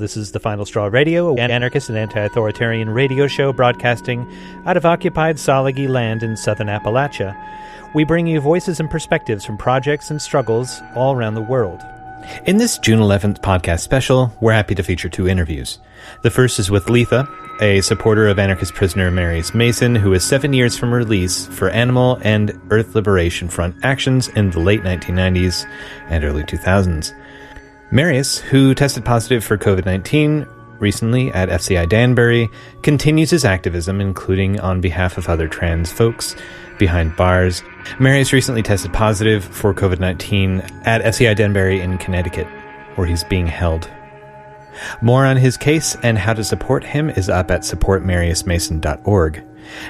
This is the Final Straw Radio, an anarchist and anti-authoritarian radio show broadcasting out of occupied Salagi land in southern Appalachia. We bring you voices and perspectives from projects and struggles all around the world. In this June 11th podcast special, we're happy to feature two interviews. The first is with Letha, a supporter of anarchist prisoner Marius Mason, who is 7 years from release for Animal and Earth Liberation Front actions in the late 1990s and early 2000s. Marius, who tested positive for COVID-19 recently at FCI Danbury, continues his activism, including on behalf of other trans folks behind bars. Marius recently tested positive for COVID-19 at FCI Danbury in Connecticut, where he's being held. More on his case and how to support him is up at supportmariusmason.org.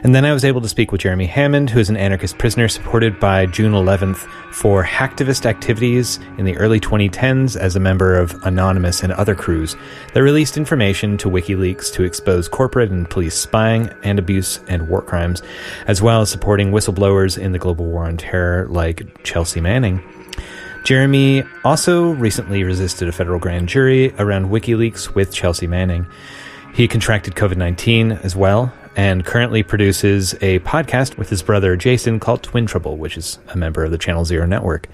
And then I was able to speak with Jeremy Hammond, who is an anarchist prisoner supported by June 11th for hacktivist activities in the early 2010s as a member of Anonymous and other crews that released information to WikiLeaks to expose corporate and police spying and abuse and war crimes, as well as supporting whistleblowers in the global war on terror like Chelsea Manning. Jeremy also recently resisted a federal grand jury around WikiLeaks with Chelsea Manning. He contracted COVID-19 as well, and currently produces a podcast with his brother Jason called Twin Trouble, which is a member of the Channel Zero network.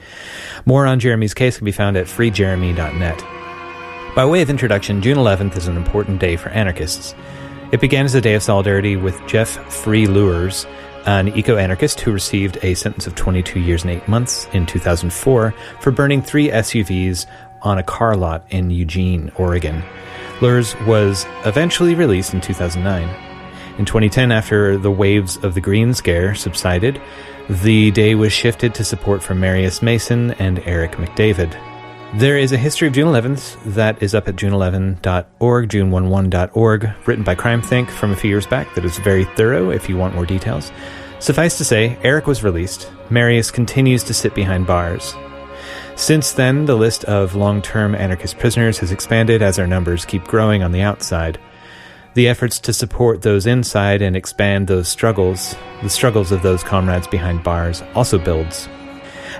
More on Jeremy's case can be found at freejeremy.net. By way of introduction, June 11th is an important day for anarchists. It began as a day of solidarity with Jeff Free Lures, an eco-anarchist who received a sentence of 22 years and 8 months in 2004 for burning 3 SUVs on a car lot in Eugene, Oregon. Lures was eventually released in 2009. In 2010, after the waves of the Green Scare subsided, the day was shifted to support for Marius Mason and Eric McDavid. There is a history of June 11th that is up at june11.org, june11.org, written by CrimeThink from a few years back that is very thorough if you want more details. Suffice to say, Eric was released. Marius continues to sit behind bars. Since then, the list of long-term anarchist prisoners has expanded as our numbers keep growing on the outside. The efforts to support those inside and expand those struggles, the struggles of those comrades behind bars, also builds.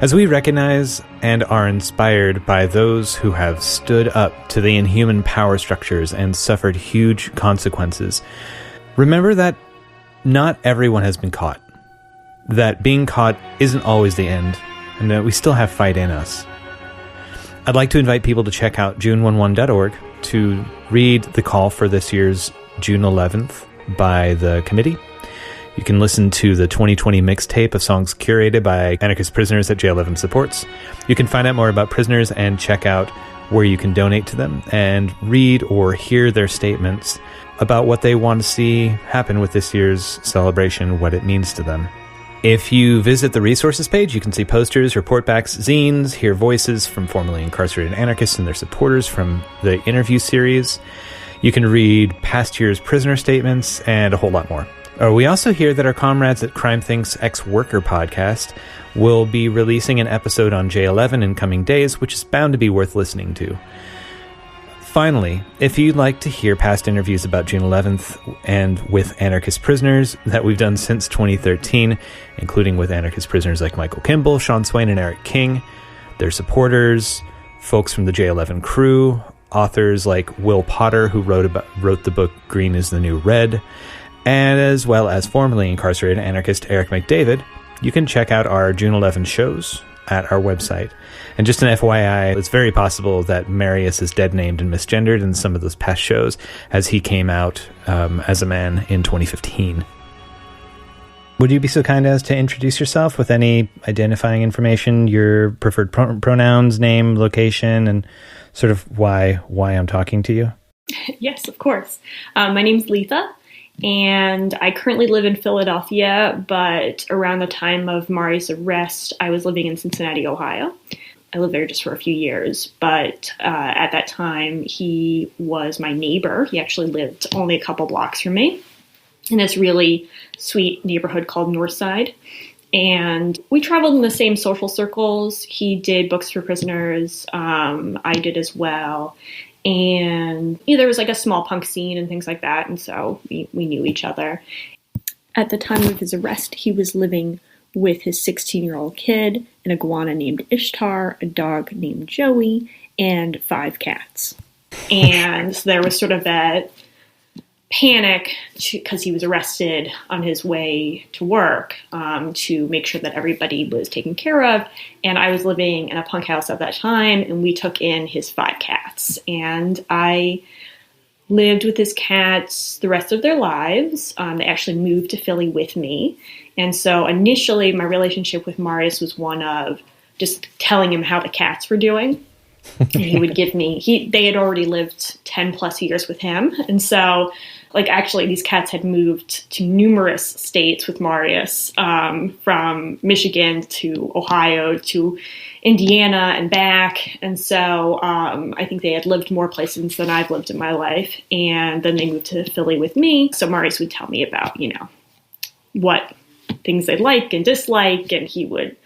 As we recognize and are inspired by those who have stood up to the inhuman power structures and suffered huge consequences, remember that not everyone has been caught. That being caught isn't always the end, and that we still have fight in us. I'd like to invite people to check out june11.org to read the call for this year's June 11th by the committee. You can listen to the 2020 mixtape of songs curated by anarchist prisoners that J11 supports. You can find out more about prisoners and check out where you can donate to them and read or hear their statements about what they want to see happen with this year's celebration, what it means to them. If you visit the resources page, you can see posters, reportbacks, zines, hear voices from formerly incarcerated anarchists and their supporters from the interview series. You can read past year's prisoner statements and a whole lot more. We also hear that our comrades at CrimeThink's Ex-Worker podcast will be releasing an episode on J11 in coming days, which is bound to be worth listening to. Finally, if you'd like to hear past interviews about June 11th and with anarchist prisoners that we've done since 2013, including with anarchist prisoners like Michael Kimball, Sean Swain, and Eric King, their supporters, folks from the J11 crew, authors like Will Potter, who wrote the book Green is the New Red, and as well as formerly incarcerated anarchist Eric McDavid, you can check out our June 11 shows at our website. And just an FYI, it's very possible that Marius is dead named and misgendered in some of those past shows, as he came out as a man in 2015. Would you be so kind as to introduce yourself with any identifying information, your preferred pronouns, name, location, and sort of why I'm talking to you? Yes, of course. My name's Letha, and I currently live in Philadelphia, but around the time of Marius' arrest, I was living in Cincinnati, Ohio. I lived there just for a few years, but at that time, he was my neighbor. He actually lived only a couple blocks from me in this really sweet neighborhood called Northside. And we traveled in the same social circles. He did books for prisoners. I did as well. And there was like a small punk scene and things like that. And so we knew each other. At the time of his arrest, he was living with his 16-year-old kid, an iguana named Ishtar, a dog named Joey, and 5 cats. And so there was sort of that panic because he was arrested on his way to work, to make sure that everybody was taken care of. And I was living in a punk house at that time, and we took in his 5 cats. And I lived with his cats the rest of their lives. They actually moved to Philly with me. And so initially my relationship with Marius was one of just telling him how the cats were doing. And he would give me, they had already lived 10 plus years with him. And so, like, actually these cats had moved to numerous states with Marius, from Michigan to Ohio to Indiana and back. And so I think they had lived more places than I've lived in my life. And then they moved to Philly with me. So Marius would tell me about, what things they like and dislike. And he would,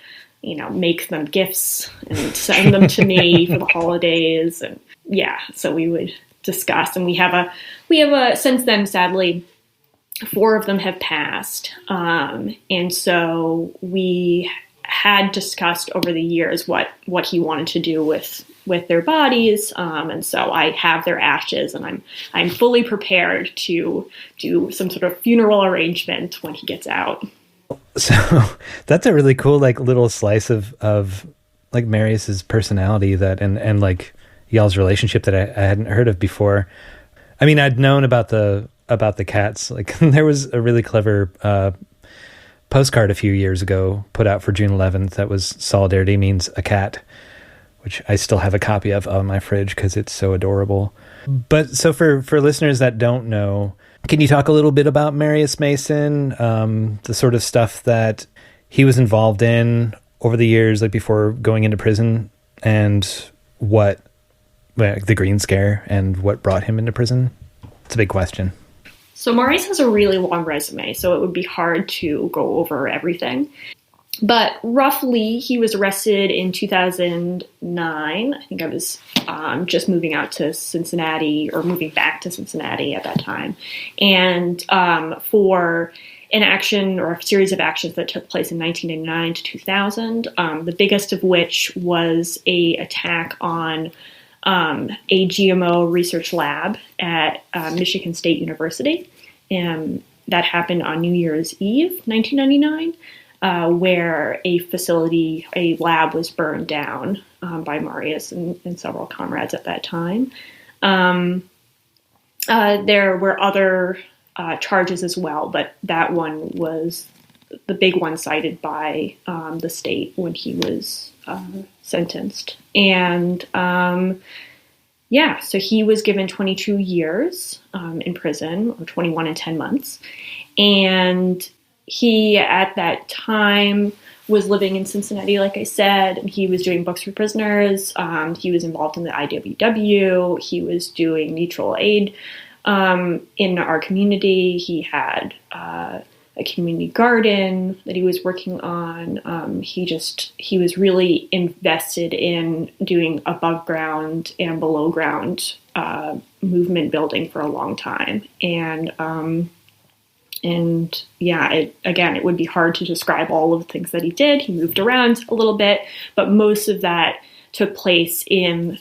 make them gifts and send them to me for the holidays. And so we would discuss. And we have a, since then, sadly, 4 of them have passed. And so we had discussed over the years what he wanted to do with their bodies. And so I have their ashes, and I'm fully prepared to do some sort of funeral arrangement when he gets out. So that's a really cool, like, little slice of like Marius's personality and like y'all's relationship that I hadn't heard of before. I mean, I'd known about the cats. Like, there was a really clever postcard a few years ago put out for June 11th that was "Solidarity Means a Cat," which I still have a copy of on my fridge because it's so adorable. But so for listeners that don't know, can you talk a little bit about Marius Mason, the sort of stuff that he was involved in over the years, like before going into prison, and the Green Scare and what brought him into prison? It's a big question. So Marius has a really long resume, so it would be hard to go over everything. But roughly, he was arrested in 2009. I think I was just moving out to Cincinnati, or moving back to Cincinnati at that time. And for an action or a series of actions that took place in 1999 to 2000, the biggest of which was a attack on a GMO research lab at Michigan State University. And that happened on New Year's Eve, 1999. Where a lab was burned down by Marius and several comrades at that time. There were other charges as well, but that one was the big one cited by the state when he was sentenced. And so he was given 22 years in prison, or 21 and 10 months. And he, at that time, was living in Cincinnati, like I said, and he was doing books for prisoners. He was involved in the IWW. He was doing mutual aid in our community. He had a community garden that he was working on. He was really invested in doing above ground and below ground movement building for a long time. It would be hard to describe all of the things that he did. He moved around a little bit, but most of that took place in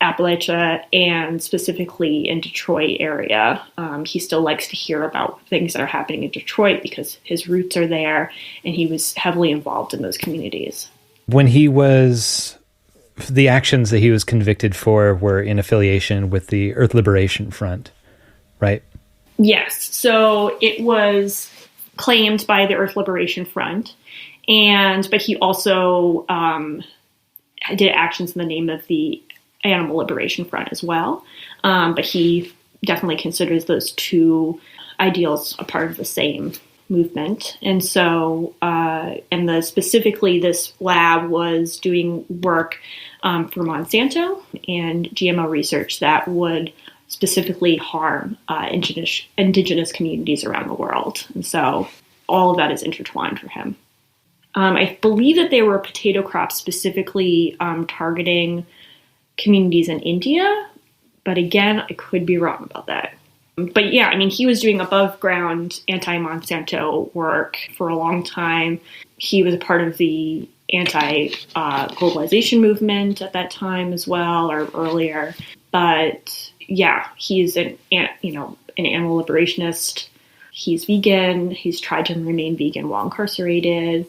Appalachia and specifically in Detroit area. He still likes to hear about things that are happening in Detroit because his roots are there, and he was heavily involved in those communities. When the actions that he was convicted for were in affiliation with the Earth Liberation Front, right? Yes. So it was claimed by the Earth Liberation Front, but he also did actions in the name of the Animal Liberation Front as well. But he definitely considers those two ideals a part of the same movement. And so, specifically this lab was doing work for Monsanto and GMO research that would specifically harm indigenous communities around the world. And so all of that is intertwined for him. I believe that there were potato crops specifically targeting communities in India, but again, I could be wrong about that. But he was doing above ground anti-Monsanto work for a long time. He was a part of the anti-globalization movement at that time as well, or earlier. But yeah, he's an animal liberationist. He's vegan. He's tried to remain vegan while incarcerated.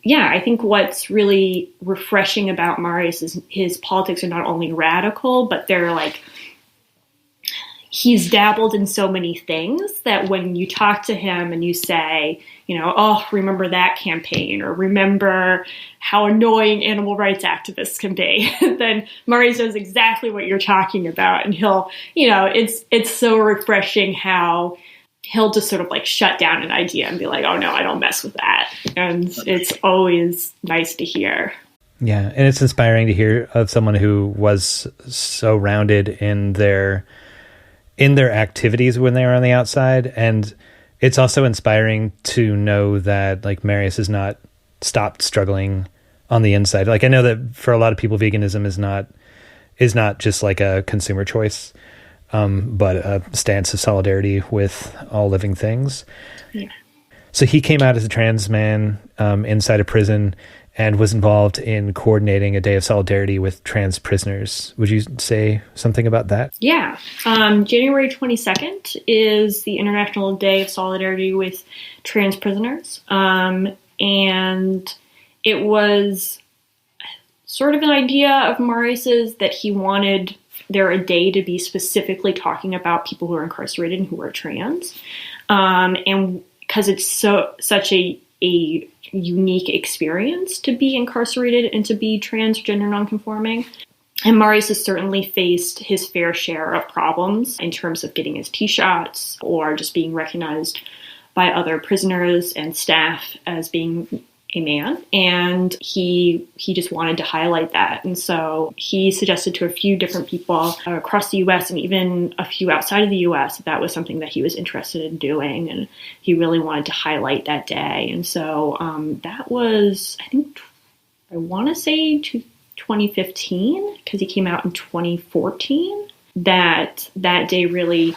Yeah, I think what's really refreshing about Marius is his politics are not only radical, but they're like, he's dabbled in so many things that when you talk to him and you say, oh, remember that campaign, or remember how annoying animal rights activists can be, then Marius knows exactly what you're talking about. And he'll, it's so refreshing how he'll just sort of like shut down an idea and be like, oh no, I don't mess with that. And it's always nice to hear. Yeah. And it's inspiring to hear of someone who was so rounded in their activities when they were on the outside. And it's also inspiring to know that like Marius has not stopped struggling on the inside. Like I know that for a lot of people, veganism is not just like a consumer choice, but a stance of solidarity with all living things. Yeah. So he came out as a trans man inside a prison and was involved in coordinating a day of solidarity with trans prisoners. Would you say something about that? Yeah. January 22nd is the International Day of Solidarity with Trans Prisoners. And it was sort of an idea of Marius's that he wanted there a day to be specifically talking about people who are incarcerated and who are trans. And because it's such a unique experience to be incarcerated and to be transgender nonconforming. And Marius has certainly faced his fair share of problems in terms of getting his T-shots or just being recognized by other prisoners and staff as being a man. And he just wanted to highlight that. And so he suggested to a few different people across the U.S. and even a few outside of the U.S. that was something that he was interested in doing. And he really wanted to highlight that day. And so that was, I want to say 2015, because he came out in 2014, that day really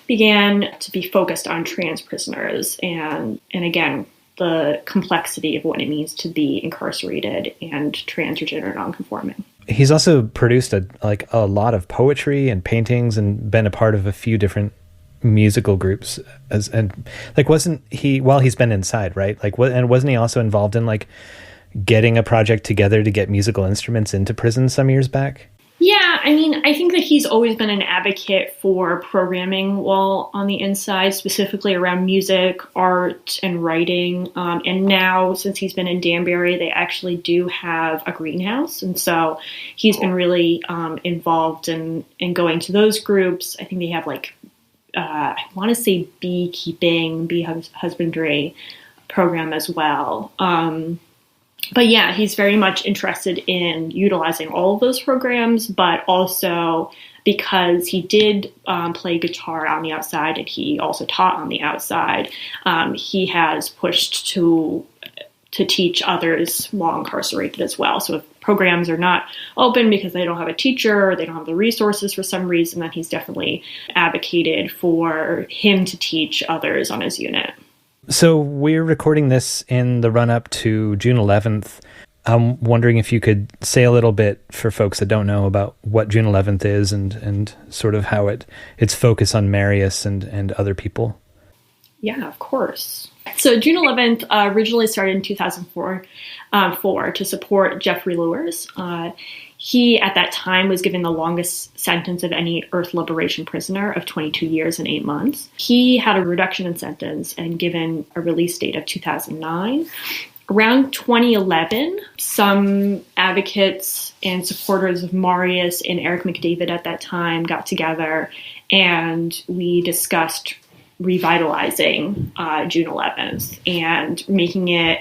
began to be focused on trans prisoners. And again, the complexity of what it means to be incarcerated and trans or gender nonconforming. He's also produced a lot of poetry and paintings and been a part of a few different musical groups wasn't he, while he's been inside, right? And wasn't he also involved in getting a project together to get musical instruments into prison some years back? Yeah, I think that he's always been an advocate for programming while on the inside, specifically around music, art, and writing. And now, since he's been in Danbury, they actually do have a greenhouse. And so he's been really involved in going to those groups. I think they have I want to say beekeeping, bee husbandry program as well. But yeah, he's very much interested in utilizing all of those programs, but also because he did play guitar on the outside and he also taught on the outside, he has pushed to teach others while incarcerated as well. So if programs are not open because they don't have a teacher or they don't have the resources for some reason, then he's definitely advocated for him to teach others on his unit. So we're recording this in the run-up to June 11th. I'm wondering if you could say a little bit for folks that don't know about what June 11th is and sort of how its focus on Marius and other people. Yeah, of course. So June 11th originally started in 2004 to support Jeffrey Lewis. He, at that time, was given the longest sentence of any Earth Liberation prisoner of 22 years and 8 months. He had a reduction in sentence and given a release date of 2009. Around 2011, some advocates and supporters of Marius and Eric McDavid at that time got together and we discussed revitalizing June 11th and making it,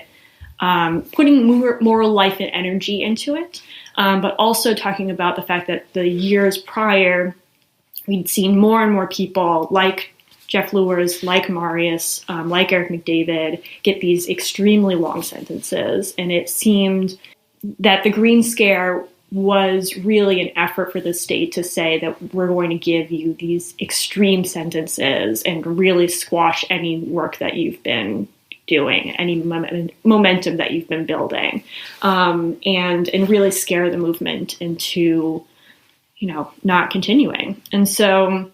putting more life and energy into it. But also talking about the fact that the years prior, we'd seen more and more people like Jeff Lewis, like Marius, like Eric McDavid, get these extremely long sentences. And it seemed that the Green Scare was really an effort for the state to say that we're going to give you these extreme sentences and really squash any work that you've been doing, any momentum that you've been building, and really scare the movement into, not continuing. And so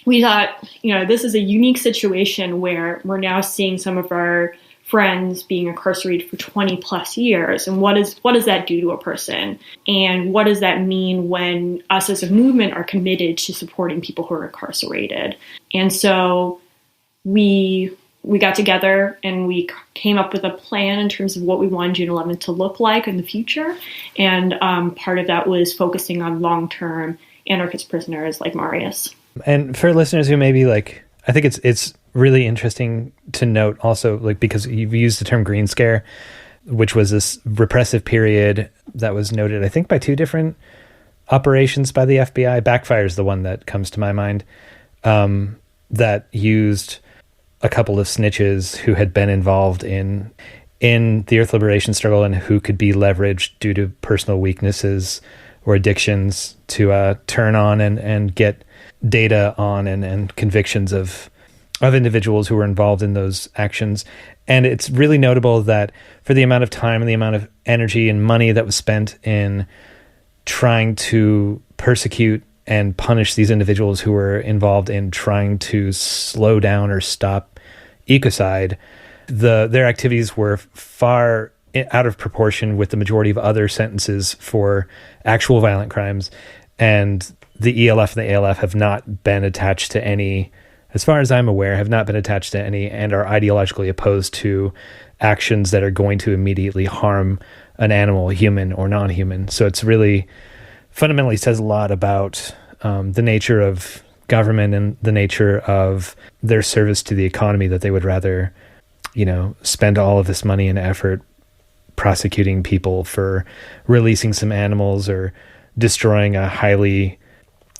we thought, this is a unique situation where we're now seeing some of our friends being incarcerated for 20 plus years. And what does that do to a person? And what does that mean when us as a movement are committed to supporting people who are incarcerated? And so we got together and we came up with a plan in terms of what we wanted June 11th to look like in the future. And part of that was focusing on long-term anarchist prisoners like Marius. And for listeners who maybe I think it's really interesting to note also, because you've used the term Green Scare, which was this repressive period that was noted, I think, by two different operations by the FBI. Backfire is the one that comes to my mind, that used a couple of snitches who had been involved in the Earth Liberation struggle and who could be leveraged due to personal weaknesses or addictions to turn on and get data on and convictions of individuals who were involved in those actions. And it's really notable that for the amount of time and the amount of energy and money that was spent in trying to persecute and punish these individuals who were involved in trying to slow down or stop ecocide, their activities were far out of proportion with the majority of other sentences for actual violent crimes. And the ELF and the ALF have not been attached to any, as far as I'm aware, have not been attached to any and are ideologically opposed to actions that are going to immediately harm an animal, human or non-human. So it's really fundamentally says a lot about the nature of government and the nature of their service to the economy, that they would rather, spend all of this money and effort prosecuting people for releasing some animals or destroying a highly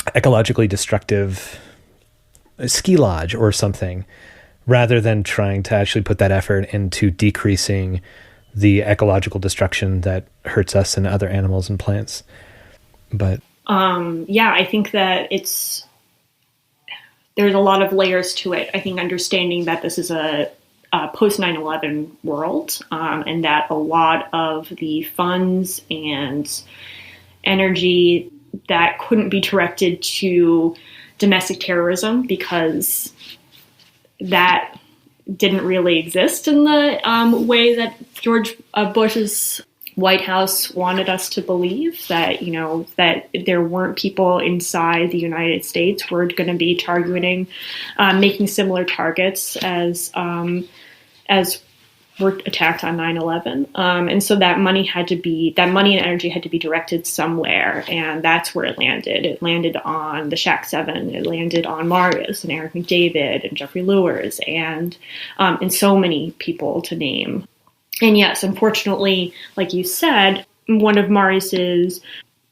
ecologically destructive ski lodge or something, rather than trying to actually put that effort into decreasing the ecological destruction that hurts us and other animals and plants. But I think that there's a lot of layers to it. I think understanding that this is a post 9/11 world, and that a lot of the funds and energy that couldn't be directed to domestic terrorism, because that didn't really exist in the way that George Bush's White House wanted us to believe, that that there weren't people inside the United States who were going to be targeting, making similar targets as were attacked on 9/11. And so that money and energy had to be directed somewhere. And that's where it landed. It landed on the Shack 7. It landed on Marius and Eric McDavid and Jeffrey Lewis and so many people to name. And yes, unfortunately, like you said, one of Marius's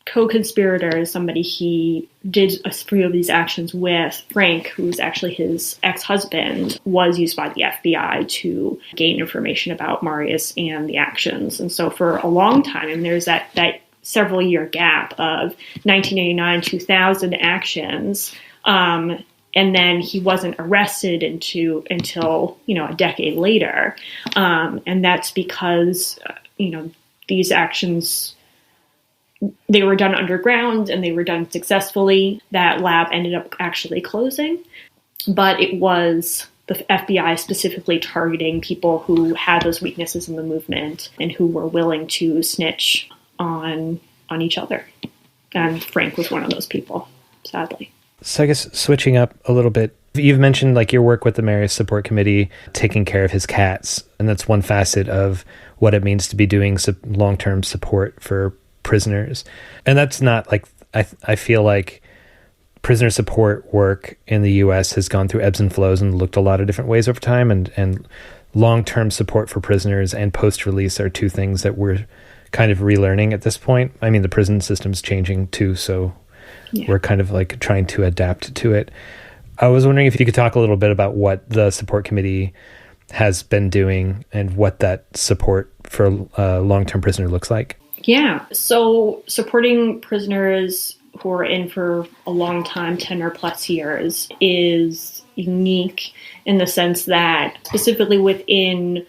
co-conspirators, somebody he did a few of these actions with, Frank, who's actually his ex-husband, was used by the FBI to gain information about Marius and the actions. And so for a long time, and there's that several year gap of 1989, 2000 actions, and then he wasn't arrested until a decade later. And that's because, these actions, they were done underground and they were done successfully. That lab ended up actually closing, but it was the FBI specifically targeting people who had those weaknesses in the movement and who were willing to snitch on each other. And Frank was one of those people, sadly. So I guess switching up a little bit, you've mentioned your work with the Marius Support Committee, taking care of his cats, and that's one facet of what it means to be doing long-term support for prisoners. And that's not I feel like prisoner support work in the U.S. has gone through ebbs and flows and looked a lot of different ways over time, and long-term support for prisoners and post-release are two things that we're kind of relearning at this point. I mean, the prison system's changing too, so we're kind of trying to adapt to it. I was wondering if you could talk a little bit about what the support committee has been doing and what that support for a long-term prisoner looks like. Yeah, so supporting prisoners who are in for a long time, 10 or plus years, is unique in the sense that specifically within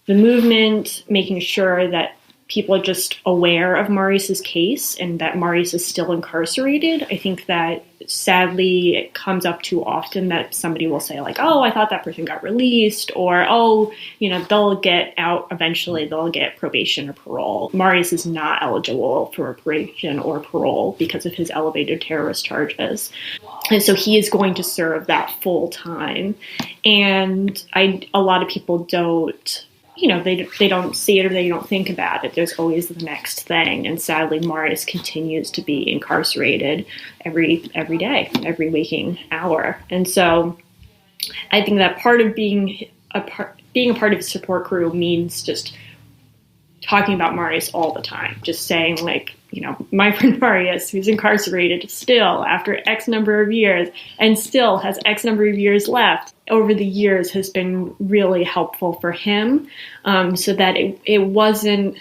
the movement, making sure that people are just aware of Marius's case and that Marius is still incarcerated. I think that sadly it comes up too often that somebody will say like, oh, I thought that person got released, or, oh, they'll get out eventually, they'll get probation or parole. Marius is not eligible for probation or parole because of his elevated terrorist charges. And so he is going to serve that full time. And a lot of people don't, they don't see it or they don't think about it. There's always the next thing. And sadly, Marius continues to be incarcerated every day, every waking hour. And so I think that part of being a part of a support crew means just talking about Marius all the time, just saying like, my friend Marius, who's incarcerated still after X number of years and still has X number of years left, over the years has been really helpful for him, so that it wasn't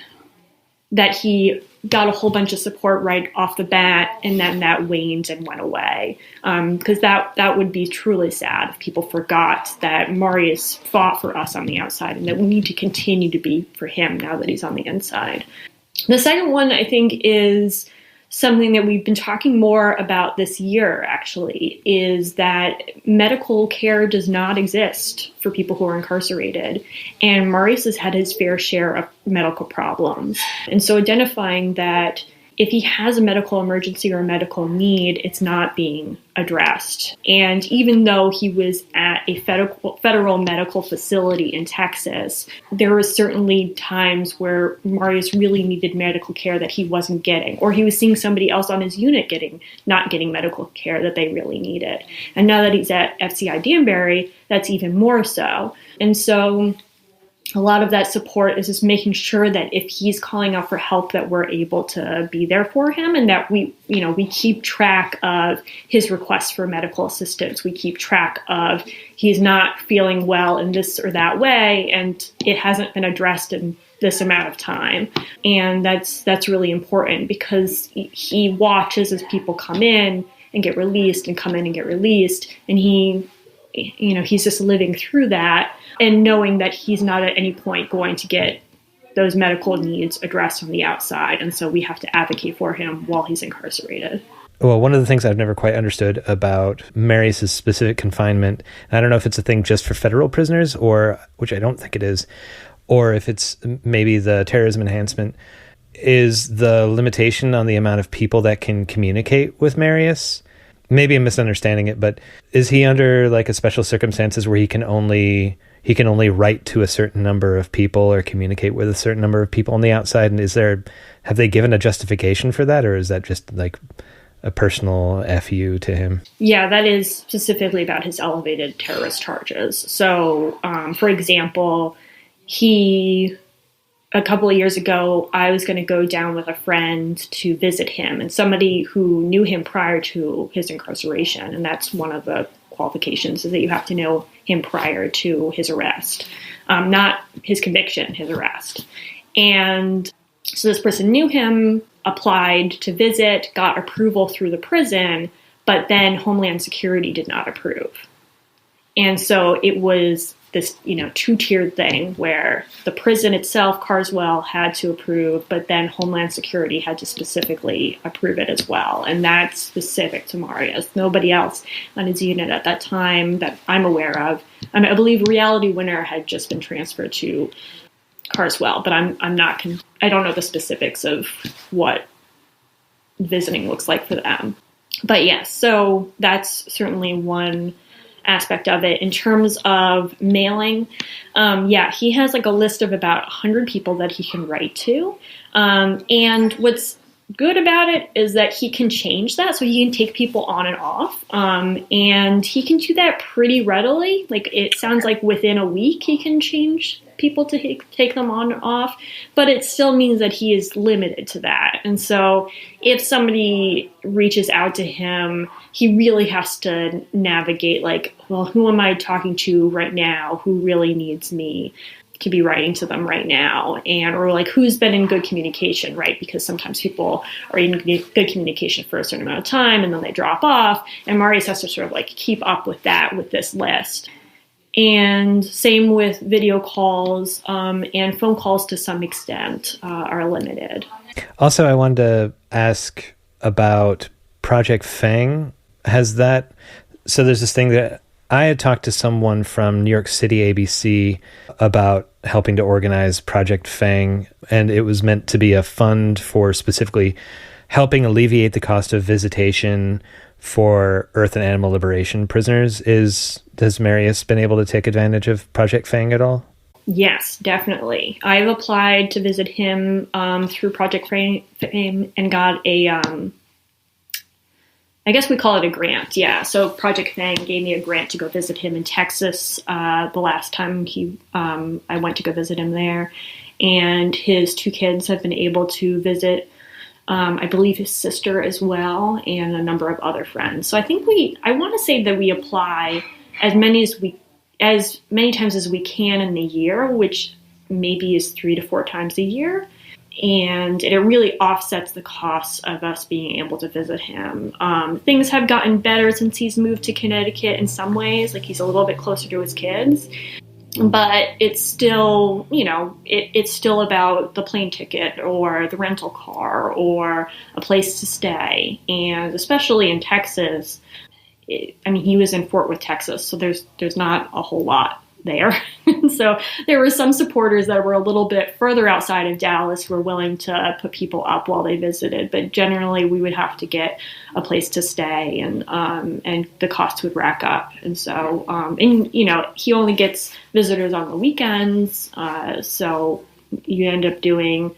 that he got a whole bunch of support right off the bat and then that waned and went away. Because that would be truly sad if people forgot that Marius fought for us on the outside and that we need to continue to be for him now that he's on the inside. The second one, I think, is something that we've been talking more about this year, actually, is that medical care does not exist for people who are incarcerated. And Marius has had his fair share of medical problems. And so identifying that if he has a medical emergency or a medical need, it's not being addressed. And even though he was at a federal medical facility in Texas, there were certainly times where Marius really needed medical care that he wasn't getting, or he was seeing somebody else on his unit not getting medical care that they really needed. And now that he's at FCI Danbury, that's even more so. And so a lot of that support is just making sure that if he's calling out for help, that we're able to be there for him, and that we keep track of his requests for medical assistance. We keep track of he's not feeling well in this or that way, and it hasn't been addressed in this amount of time. And that's really important because he watches as people come in and get released and come in and get released, and he's just living through that and knowing that he's not at any point going to get those medical needs addressed on the outside. And so we have to advocate for him while he's incarcerated. Well, one of the things I've never quite understood about Marius's specific confinement, and I don't know if it's a thing just for federal prisoners, or which I don't think it is, or if it's maybe the terrorism enhancement, is the limitation on the amount of people that can communicate with Marius. Maybe I'm misunderstanding it, but is he under like a special circumstances where he can only write to a certain number of people or communicate with a certain number of people on the outside? And have they given a justification for that, or is that just like a personal FU to him? Yeah, that is specifically about his elevated terrorist charges. So, for example, a couple of years ago, I was going to go down with a friend to visit him, and somebody who knew him prior to his incarceration. And that's one of the qualifications, is that you have to know him prior to his arrest, not his conviction, his arrest. And so this person knew him, applied to visit, got approval through the prison, but then Homeland Security did not approve. And so it was this, two-tiered thing where the prison itself, Carswell, had to approve, but then Homeland Security had to specifically approve it as well. And that's specific to Marius. Nobody else on his unit at that time that I'm aware of. I believe Reality Winner had just been transferred to Carswell, but I don't know the specifics of what visiting looks like for them. But yes, so that's certainly one aspect of it. In terms of mailing, he has like a list of about 100 people that he can write to. And what's good about it is that he can change that, so he can take people on and off. And he can do that pretty readily. Like, it sounds like within a week he can change people to take them on and off, but it still means that he is limited to that. And so if somebody reaches out to him, he really has to navigate like, well, who am I talking to right now who really needs me to be writing to them right now? Or like, who's been in good communication, right? Because sometimes people are in good communication for a certain amount of time and then they drop off, and Marius has to sort of like keep up with that with this list. And same with video calls, and phone calls to some extent are limited. Also, I wanted to ask about Project Fang. So there's this thing that I had talked to someone from New York City ABC about helping to organize Project Fang, and it was meant to be a fund for specifically helping alleviate the cost of visitation for Earth and Animal Liberation prisoners. Has Marius been able to take advantage of Project Fang at all? Yes, definitely. I've applied to visit him through Project Fang and got a, I guess we call it a grant. Yeah. So Project Fang gave me a grant to go visit him in Texas the last time I went to go visit him there. And his 2 kids have been able to visit, I believe his sister as well, and a number of other friends. So I think I want to say that we apply as many times as we can in the year, which maybe is 3 to 4 times a year. And it really offsets the costs of us being able to visit him. Things have gotten better since he's moved to Connecticut in some ways, like he's a little bit closer to his kids. But it's still, it's still about the plane ticket or the rental car or a place to stay. And especially in Texas, he was in Fort Worth, Texas, so there's not a whole lot there. So there were some supporters that were a little bit further outside of Dallas who were willing to put people up while they visited, but generally we would have to get a place to stay, and the costs would rack up. And so, he only gets visitors on the weekends, so you end up doing,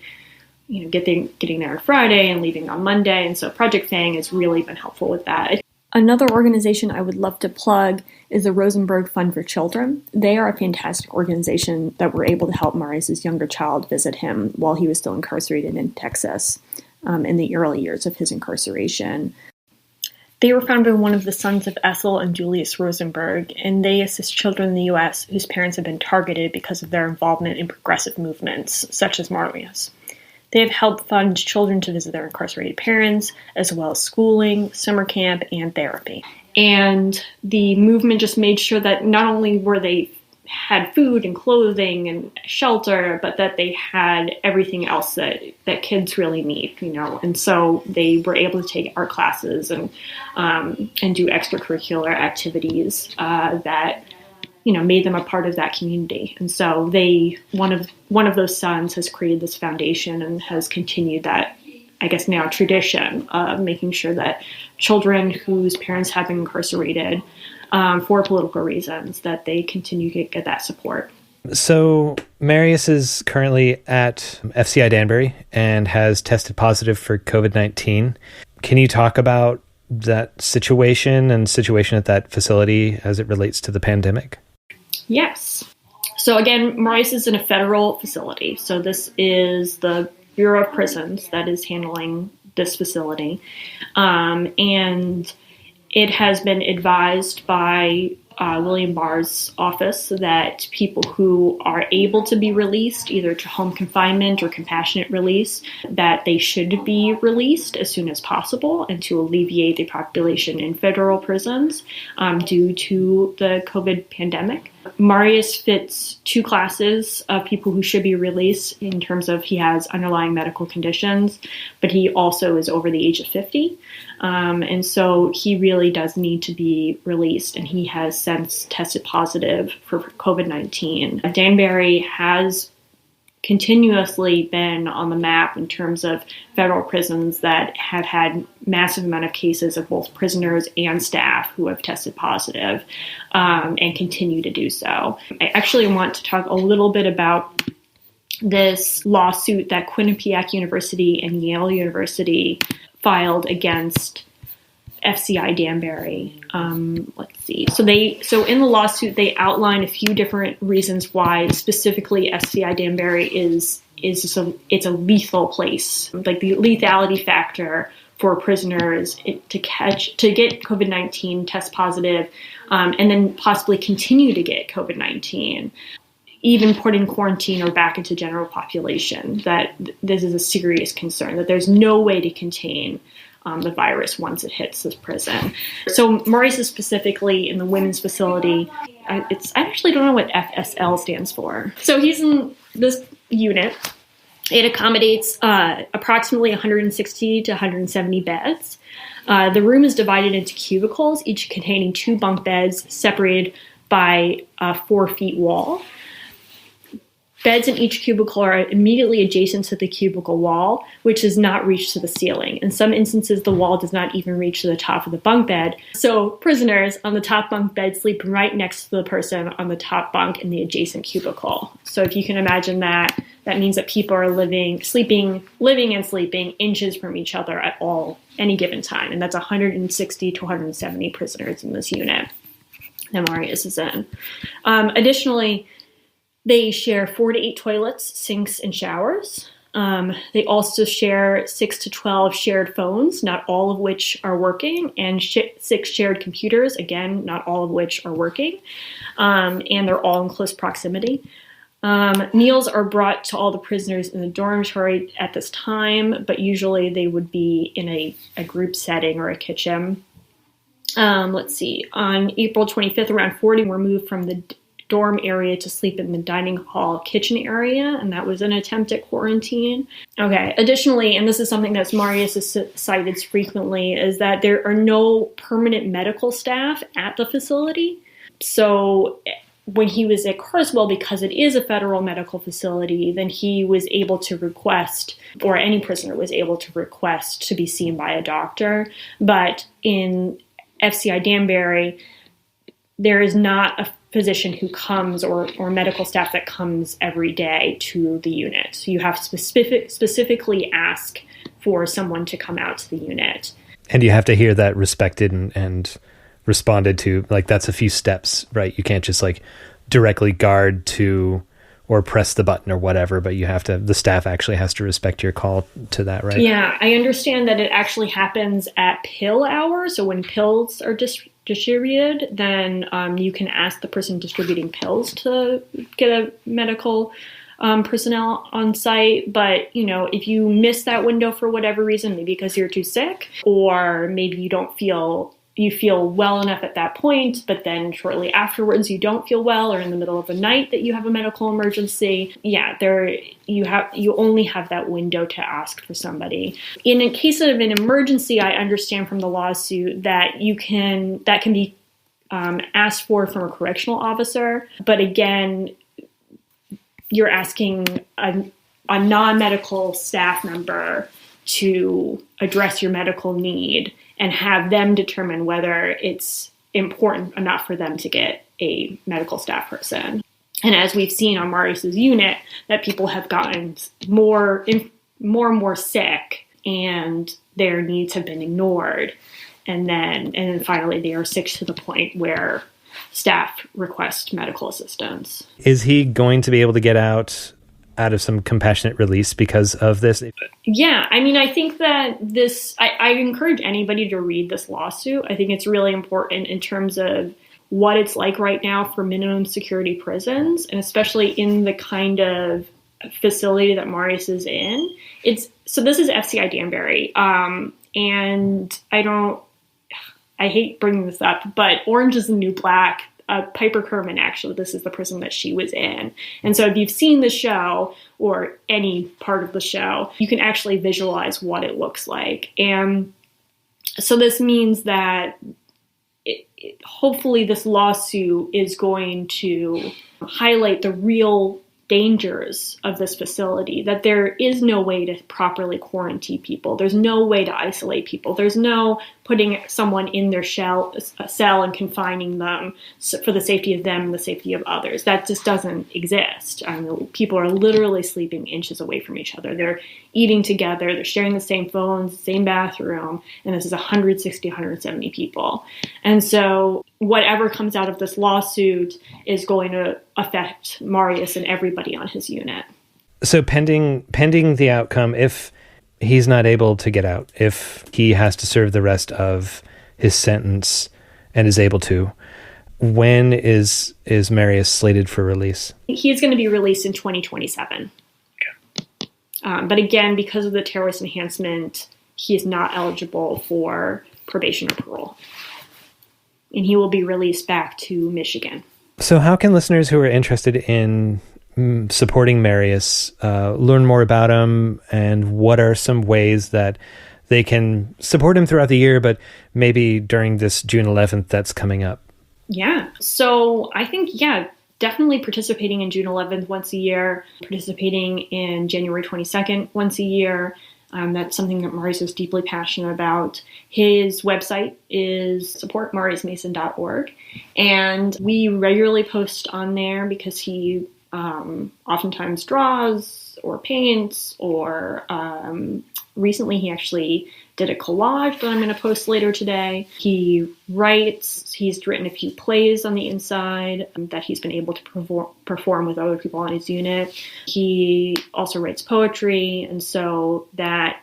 getting there on Friday and leaving on Monday. And so Project Fang has really been helpful with that. Another organization I would love to plug is the Rosenberg Fund for Children. They are a fantastic organization that were able to help Marius's younger child visit him while he was still incarcerated in Texas in the early years of his incarceration. They were founded by one of the sons of Ethel and Julius Rosenberg, and they assist children in the U.S. whose parents have been targeted because of their involvement in progressive movements, such as Marius. They have helped fund children to visit their incarcerated parents, as well as schooling, summer camp, and therapy. And the movement just made sure that not only were they had food and clothing and shelter, but that they had everything else that kids really need, And so they were able to take art classes and do extracurricular activities that made them a part of that community. And so one of those sons has created this foundation and has continued that, I guess now, tradition of making sure that children whose parents have been incarcerated for political reasons, that they continue to get that support. So Marius is currently at FCI Danbury and has tested positive for COVID-19. Can you talk about that situation and situation at that facility as it relates to the pandemic? Yes. So again, Marius is in a federal facility. So this is the Bureau of Prisons that is handling this facility. And it has been advised by William Barr's office that people who are able to be released, either to home confinement or compassionate release, that they should be released as soon as possible and to alleviate the population in federal prisons due to the COVID pandemic. Marius fits 2 classes of people who should be released in terms of he has underlying medical conditions, but he also is over the age of 50. And so he really does need to be released, and he has since tested positive for COVID-19. Danbury has continuously been on the map in terms of federal prisons that have had massive amount of cases of both prisoners and staff who have tested positive and continue to do so. I actually want to talk a little bit about this lawsuit that Quinnipiac University and Yale University filed against FCI Danbury. Let's see. So in the lawsuit, they outline a few different reasons why specifically FCI Danbury it's a lethal place. Like the lethality factor for prisoners to get COVID-19, test positive, and then possibly continue to get COVID-19, even put in quarantine or back into general population, that this is a serious concern, that there's no way to contain the virus once it hits this prison. So Marius is specifically in the women's facility. I actually don't know what FSL stands for. So he's in this unit. It accommodates approximately 160 to 170 beds. The room is divided into cubicles, each containing 2 bunk beds separated by a 4 feet wall. Beds in each cubicle are immediately adjacent to the cubicle wall, which does not reach to the ceiling. In some instances, the wall does not even reach to the top of the bunk bed. So prisoners on the top bunk bed sleep right next to the person on the top bunk in the adjacent cubicle. So if you can imagine that, that means that people are living and sleeping inches from each other at any given time. And that's 160 to 170 prisoners in this unit that Marius is in. Additionally, they share 4 to 8 toilets, sinks, and showers. They also share 6 to 12 shared phones, not all of which are working, and 6 shared computers, again, not all of which are working. And they're all in close proximity. Meals are brought to all the prisoners in the dormitory at this time, but usually they would be in a group setting or a kitchen. Let's see. On April 25th, around 40 were moved from the dorm area to sleep in the dining hall kitchen area, and that was an attempt at quarantine. Okay, additionally, and this is something that Marius has cited frequently, is that there are no permanent medical staff at the facility. So when he was at Carswell, because it is a federal medical facility, then he was able to request, or any prisoner was able to request, to be seen by a doctor. But in FCI Danbury, there is not a physician who comes or medical staff that comes every day to the unit. So you have to specifically ask for someone to come out to the unit. And you have to hear that respected and responded to. Like, that's a few steps, right? You can't just like directly guard to or press the button or whatever, but the staff actually has to respect your call to that, right? Yeah, I understand that it actually happens at pill hours. So when pills are distributed, then you can ask the person distributing pills to get a medical personnel on site. But, if you miss that window for whatever reason, maybe because you're too sick, or maybe you feel well enough at that point, but then shortly afterwards you don't feel well, or in the middle of the night that you have a medical emergency. Yeah, you only have that window to ask for somebody. In a case of an emergency, I understand from the lawsuit that that can be asked for from a correctional officer. But again, you're asking a non-medical staff member to address your medical need and have them determine whether it's important enough for them to get a medical staff person. And as we've seen on Marius's unit, that people have gotten more and more sick, and their needs have been ignored. And then finally they are sick to the point where staff request medical assistance. Is he going to be able to get out of some compassionate release because of this? Yeah, I think that I encourage anybody to read this lawsuit. I think it's really important in terms of what it's like right now for minimum security prisons, and especially in the kind of facility that Marius is in. So this is FCI Danbury, and I hate bringing this up, but Orange is the New Black. Piper Kerman, actually, this is the prison that she was in. And so if you've seen the show or any part of the show, you can actually visualize what it looks like. And so this means that hopefully this lawsuit is going to highlight the real dangers of this facility, that there is no way to properly quarantine people. There's no way to isolate people. There's no putting someone in their cell and confining them for the safety of them and the safety of others. That just doesn't exist. People are literally sleeping inches away from each other. They're eating together. They're sharing the same phones, the same bathroom. And this is 160, 170 people. And so whatever comes out of this lawsuit is going to affect Marius and everybody on his unit. So pending the outcome, if he's not able to get out, if he has to serve the rest of his sentence and is able to, when is Marius slated for release? He's going to be released in 2027. Okay. But again, because of the terrorist enhancement he is not eligible for probation or parole. And he will be released back to Michigan. So how can listeners who are interested in supporting Marius learn more about him, and what are some ways that they can support him throughout the year, but maybe during this June 11th that's coming up? Yeah. So I think, definitely participating in June 11th once a year, participating in January 22nd once a year. That's something that Marius is deeply passionate about. His website is supportmariusmason.org, and we regularly post on there because he oftentimes draws or paints, or recently he actually did a collage that I'm going to post later today. He writes. He's written a few plays on the inside that he's been able to perform with other people on his unit. He also writes poetry, and so that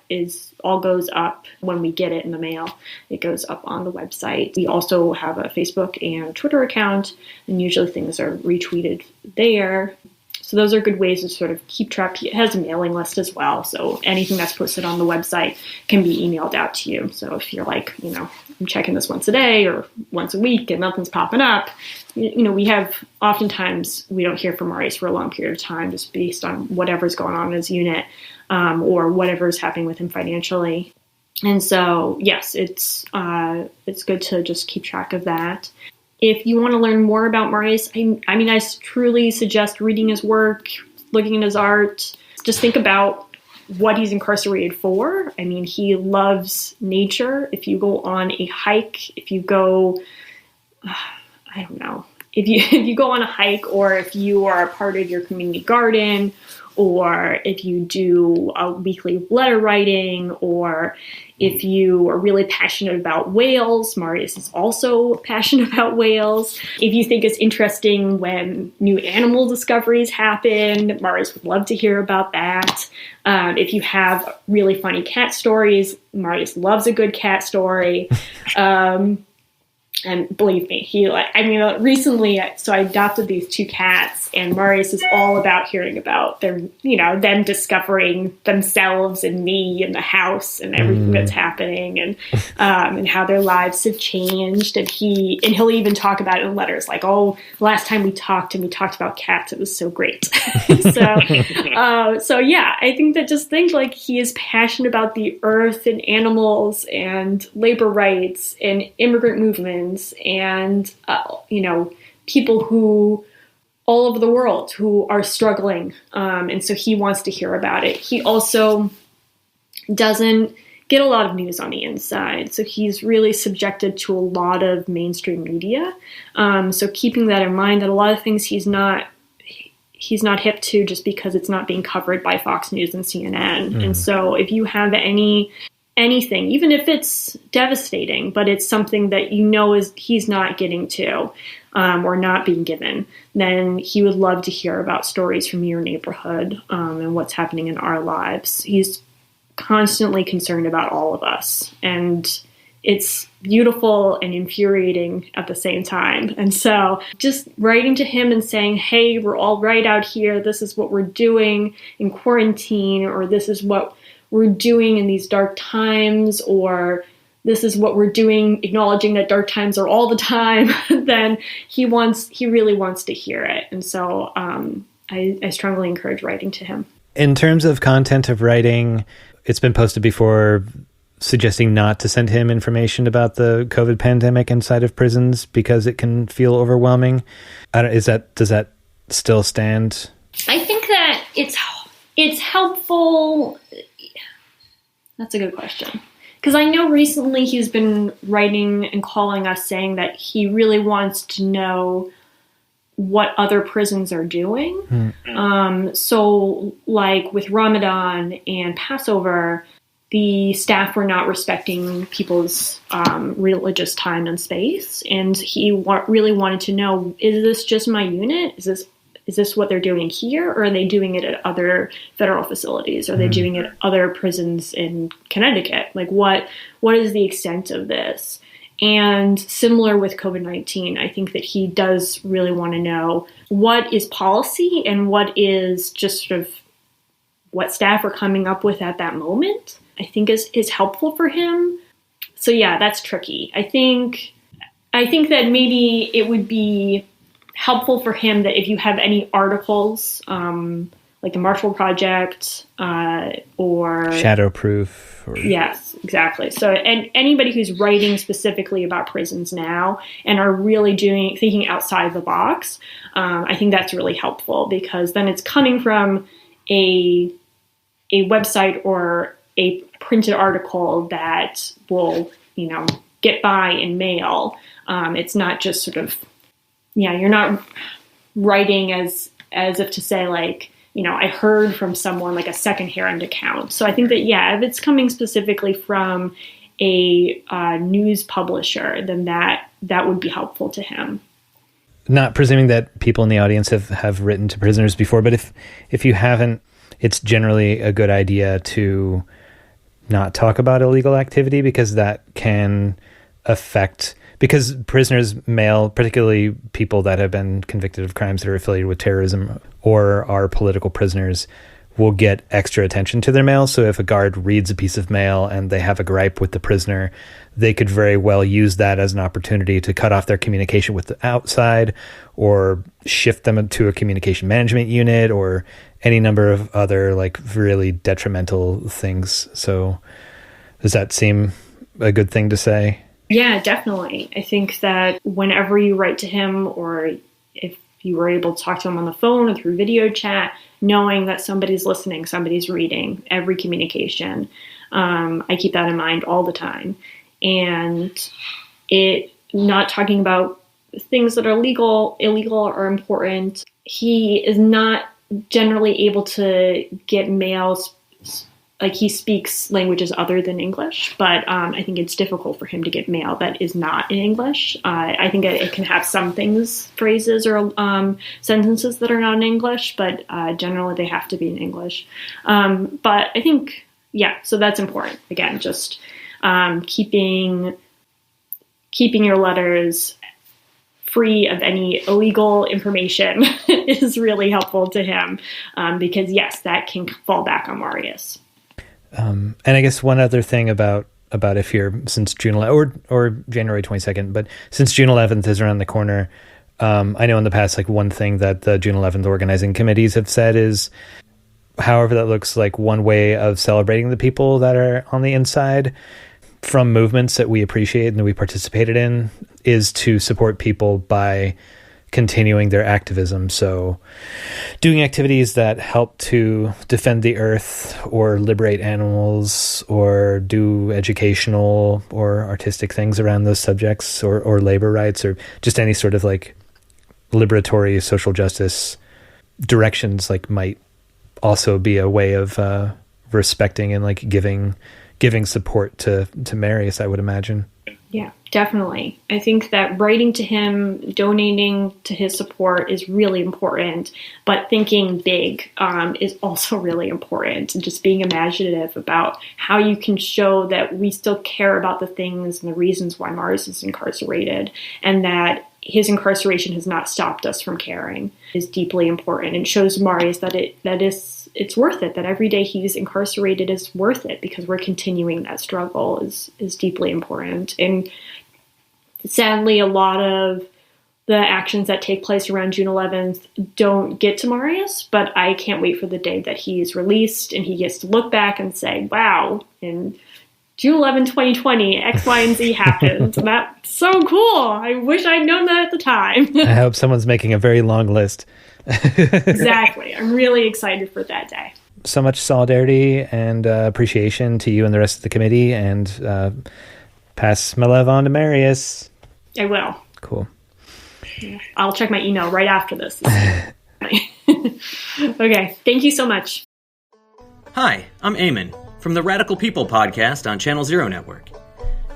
all goes up when we get it in the mail. It goes up on the website. We also have a Facebook and Twitter account, and usually things are retweeted there. So those are good ways to sort of keep track. It has a mailing list as well, so anything that's posted on the website can be emailed out to you. So if you're like, I'm checking this once a day or once a week and nothing's popping up, we have, oftentimes we don't hear from Marius for a long period of time just based on whatever's going on in his unit or whatever's happening with him financially. And so, yes, it's good to just keep track of that. If you want to learn more about Marius, I truly suggest reading his work, looking at his art. Just think about what he's incarcerated for. He loves nature. If you go on a hike, if you go, if you go on a hike, or if you are a part of your community garden, or if you do a weekly letter writing, or if you are really passionate about whales, Marius is also passionate about whales. If you think it's interesting when new animal discoveries happen, Marius would love to hear about that. If you have really funny cat stories, Marius loves a good cat story. And believe me, recently, so I adopted these two cats, and Marius is all about hearing about them discovering themselves and me and the house and everything that's happening, and how their lives have changed. And he'll even talk about it in letters, like, oh, last time we talked about cats, it was so great. So yeah, I think that he is passionate about the earth and animals and labor rights and immigrant movements and people who all over the world who are struggling, and so he wants to hear about it. He also doesn't get a lot of news on the inside, so he's really subjected to a lot of mainstream media, so keeping that in mind, that a lot of things he's not hip to just because it's not being covered by Fox News and CNN. And so if you have anything, even if it's devastating, but it's something that he's not getting to, or not being given, then he would love to hear about stories from your neighborhood, and what's happening in our lives. He's constantly concerned about all of us, and it's beautiful and infuriating at the same time. And so just writing to him and saying, hey, we're all right out here. This is what we're doing in quarantine, or this is what we're doing in these dark times, or this is what we're doing, acknowledging that dark times are all the time, then he really wants to hear it. And so I strongly encourage writing to him. In terms of content of writing, it's been posted before suggesting not to send him information about the COVID pandemic inside of prisons because it can feel overwhelming. Does that still stand? I think that it's helpful. That's a good question. Because I know recently he's been writing and calling us saying that he really wants to know what other prisons are doing. So like with Ramadan and Passover, the staff were not respecting people's religious time and space. And he really wanted to know, is this just my unit? Is this what they're doing here, or are they doing it at other federal facilities? Are they doing it at other prisons in Connecticut? Like, what is the extent of this? And similar with COVID-19, I think that he does really want to know what is policy and what is just sort of what staff are coming up with at that moment. is helpful for him. So yeah, that's tricky. I think that maybe it would be helpful for him that if you have any articles, like the Marshall Project, or Shadowproof. Yes, exactly. So, and anybody who's writing specifically about prisons now and are really thinking outside the box, I think that's really helpful, because then it's coming from a website or a printed article that will, get by in mail. It's not just sort of, you're not writing as if to say, like, I heard from someone, like a secondhand account. So I think that, if it's coming specifically from a news publisher, then that would be helpful to him. Not presuming that people in the audience have written to prisoners before, but if you haven't, it's generally a good idea to not talk about illegal activity, because that can affect... Because prisoners mail, particularly people that have been convicted of crimes that are affiliated with terrorism or are political prisoners, will get extra attention to their mail. So if a guard reads a piece of mail and they have a gripe with the prisoner, they could very well use that as an opportunity to cut off their communication with the outside, or shift them to a communication management unit, or any number of other, like, really detrimental things. So does that seem a good thing to say? Yeah, definitely. I think that whenever you write to him, or if you were able to talk to him on the phone or through video chat, knowing that somebody's listening, somebody's reading every communication, I keep that in mind all the time. And not talking about things that are illegal or important. He is not generally able to get mails. Like, he speaks languages other than English, but I think it's difficult for him to get mail that is not in English. I think it can have some things, phrases or sentences that are not in English, but generally they have to be in English. But I think, so that's important. Again, just keeping your letters free of any illegal information is really helpful to him, because, yes, that can fall back on Marius. And I guess one other thing about if you're, since June 11th or January 22nd, but since June 11th is around the corner, I know in the past, like, one thing that the June 11th organizing committees have said is, however that looks, like, one way of celebrating the people that are on the inside from movements that we appreciate and that we participated in is to support people by continuing their activism. So doing activities that help to defend the earth or liberate animals or do educational or artistic things around those subjects, or labor rights, or just any sort of, like, liberatory social justice directions, like, might also be a way of respecting and, like, giving support to Marius, I would imagine. Yeah, definitely. I think that writing to him, donating to his support is really important, but thinking big is also really important. And just being imaginative about how you can show that we still care about the things and the reasons why Marius is incarcerated, and that his incarceration has not stopped us from caring is deeply important, and shows Marius that it's worth it, that every day he's incarcerated is worth it, because we're continuing that struggle is deeply important. And sadly, a lot of the actions that take place around June 11th don't get to Marius, but I can't wait for the day that he is released and he gets to look back and say, wow, in June 11, 2020, X, Y, and Z happened. And that's so cool. I wish I'd known that at the time. I hope someone's making a very long list. Exactly. I'm really excited for that day. So much solidarity and appreciation to you and the rest of the committee, and pass my love on to Marius. I will. Cool. Yeah. I'll check my email right after this. Okay. Thank you so much. Hi, I'm Eamon from the Radical People podcast on Channel Zero Network.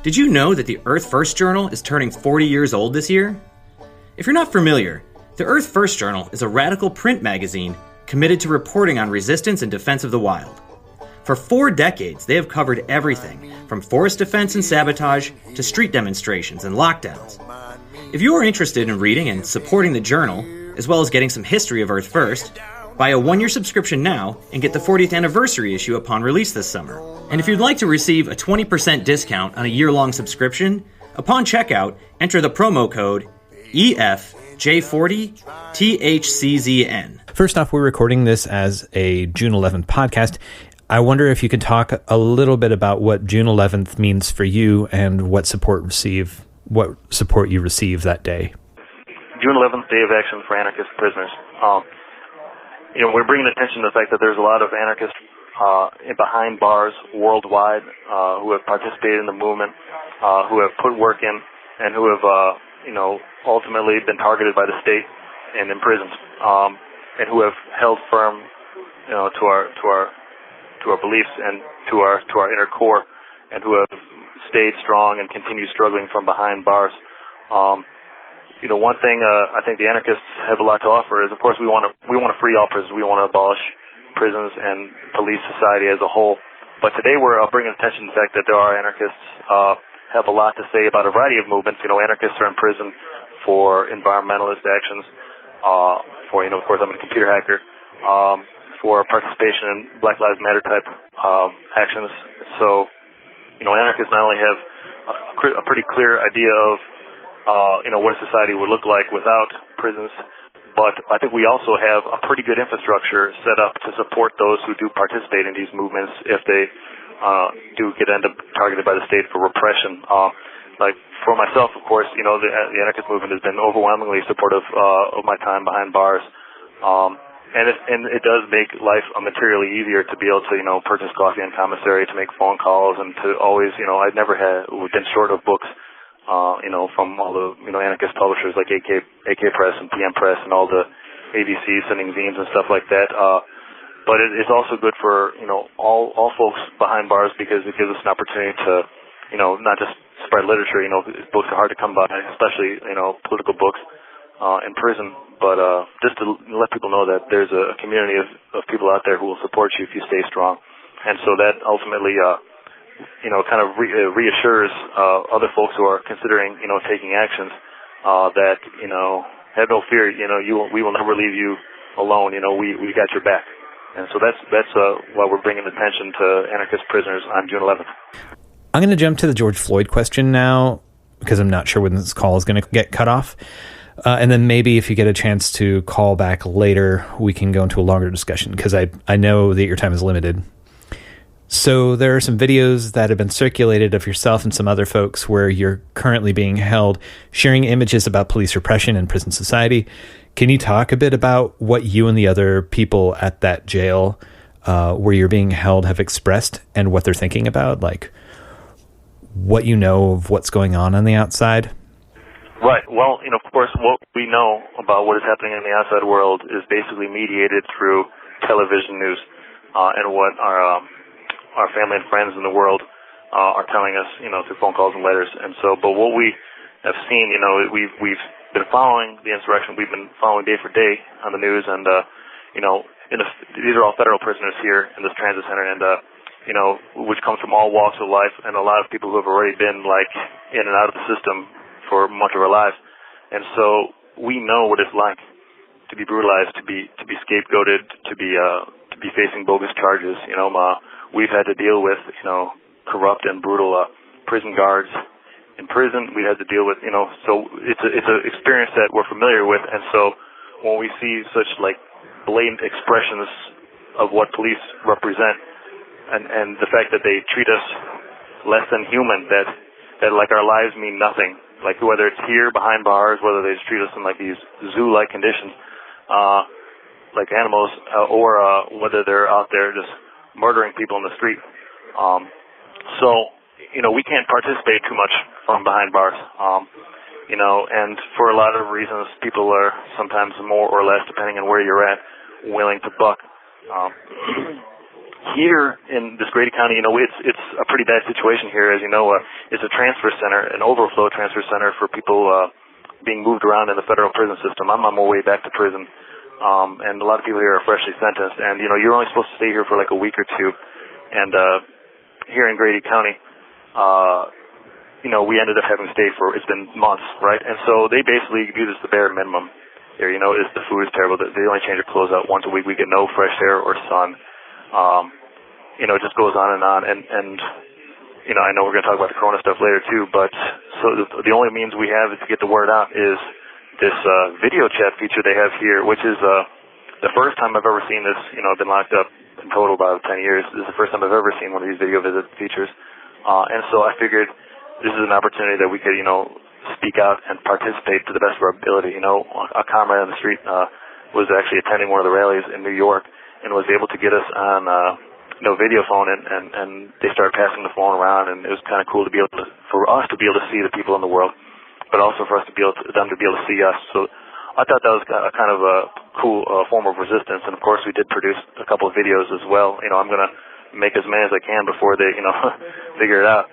Did you know that the Earth First Journal is turning 40 years old this year? If you're not familiar, the Earth First Journal is a radical print magazine committed to reporting on resistance and defense of the wild. For 4 decades, they have covered everything from forest defense and sabotage to street demonstrations and lockdowns. If you are interested in reading and supporting the journal, as well as getting some history of Earth First, Buy a 1-year subscription now and get the 40th anniversary issue upon release this summer. And if you'd like to receive a 20% discount on a year-long subscription, upon checkout, enter the promo code EFJ40THCZN. First off, we're recording this as a June 11th podcast. I wonder if you could talk a little bit about what June 11th means for you and what support you received that day. June 11th, Day of Action for Anarchist Prisoners. We're bringing attention to the fact that there's a lot of anarchists behind bars worldwide who have participated in the movement, who have put work in, and who have, ultimately been targeted by the state and imprisoned, and who have held firm, to our beliefs and to our inner core, and who have stayed strong and continue struggling from behind bars. One thing I think the anarchists have a lot to offer is, of course, we want to free all prisons. We want to abolish prisons and police society as a whole. But today we're bringing attention to the fact that there are anarchists have a lot to say about a variety of movements. Anarchists are in prison for environmentalist actions, of course, I'm a computer hacker, for participation in Black Lives Matter type actions. So, anarchists not only have a pretty clear idea of what a society would look like without prisons, but I think we also have a pretty good infrastructure set up to support those who do participate in these movements if they do end up targeted by the state for repression. Like for myself, of course, the anarchist movement has been overwhelmingly supportive of my time behind bars. And it does make life materially easier to be able to, purchase coffee and commissary, to make phone calls, and to always, I'd never been short of books, from all the, anarchist publishers like AK Press and PM Press and all the ABC sending zines and stuff like that. But it's also good for, all folks behind bars, because it gives us an opportunity to, not just spread literature. Books are hard to come by, especially, political books in prison. But just to let people know that there's a community of people out there who will support you if you stay strong. And so that ultimately, kind of reassures other folks who are considering, taking actions, that, have no fear, we will never leave you alone. We got your back. And so that's why we're bringing attention to anarchist prisoners on June 11th. I'm going to jump to the George Floyd question now, because I'm not sure when this call is going to get cut off. And then maybe if you get a chance to call back later, we can go into a longer discussion, because I know that your time is limited. So there are some videos that have been circulated of yourself and some other folks where you're currently being held, sharing images about police repression and prison society. Can you talk a bit about what you and the other people at that jail where you're being held have expressed and what they're thinking about, like what you know of what's going on the outside? Right. Well, of course, what we know about what is happening in the outside world is basically mediated through television news, and what our family and friends in the world are telling us, through phone calls and letters. And so, but what we have seen, we've been following the insurrection. We've been following day for day on the news, and these are all federal prisoners here in this transit center, and which comes from all walks of life, and a lot of people who have already been in and out of the system for much of our lives. And so we know what it's like to be brutalized, to be scapegoated, to be facing bogus charges. We've had to deal with, corrupt and brutal prison guards in prison. We had to deal with, so it's an experience that we're familiar with. And so when we see such blatant expressions of what police represent, and the fact that they treat us less than human, that our lives mean nothing. Whether it's here behind bars, whether they just treat us in these zoo-like conditions, like animals, or whether they're out there just murdering people in the street. We can't participate too much from behind bars. And for a lot of reasons, people are sometimes more or less, depending on where you're at, willing to buck. Here in this Grady County, it's a pretty bad situation here. As you know, it's a transfer center, an overflow transfer center for people being moved around in the federal prison system. I'm on my way back to prison, and a lot of people here are freshly sentenced. And you're only supposed to stay here for a week or two. And here in Grady County, we ended up having to stay for, it's been months, right? And so they basically do this the bare minimum. there. The food is terrible. They only change their clothes out once a week. We get no fresh air or sun. It just goes on. And I know we're going to talk about the corona stuff later too, but so the only means we have to get the word out is this video chat feature they have here, which is the first time I've ever seen this. I've been locked up in total about 10 years. This is the first time I've ever seen one of these video visit features. And so I figured this is an opportunity that we could, speak out and participate to the best of our ability. A comrade on the street was actually attending one of the rallies in New York and was able to get us on video phone, and they started passing the phone around, and it was kind of cool for us to be able to see the people in the world, but also for us to be able to see us. So I thought that was kind of a cool form of resistance, and of course we did produce a couple of videos as well. I'm going to make as many as I can before they, figure it out.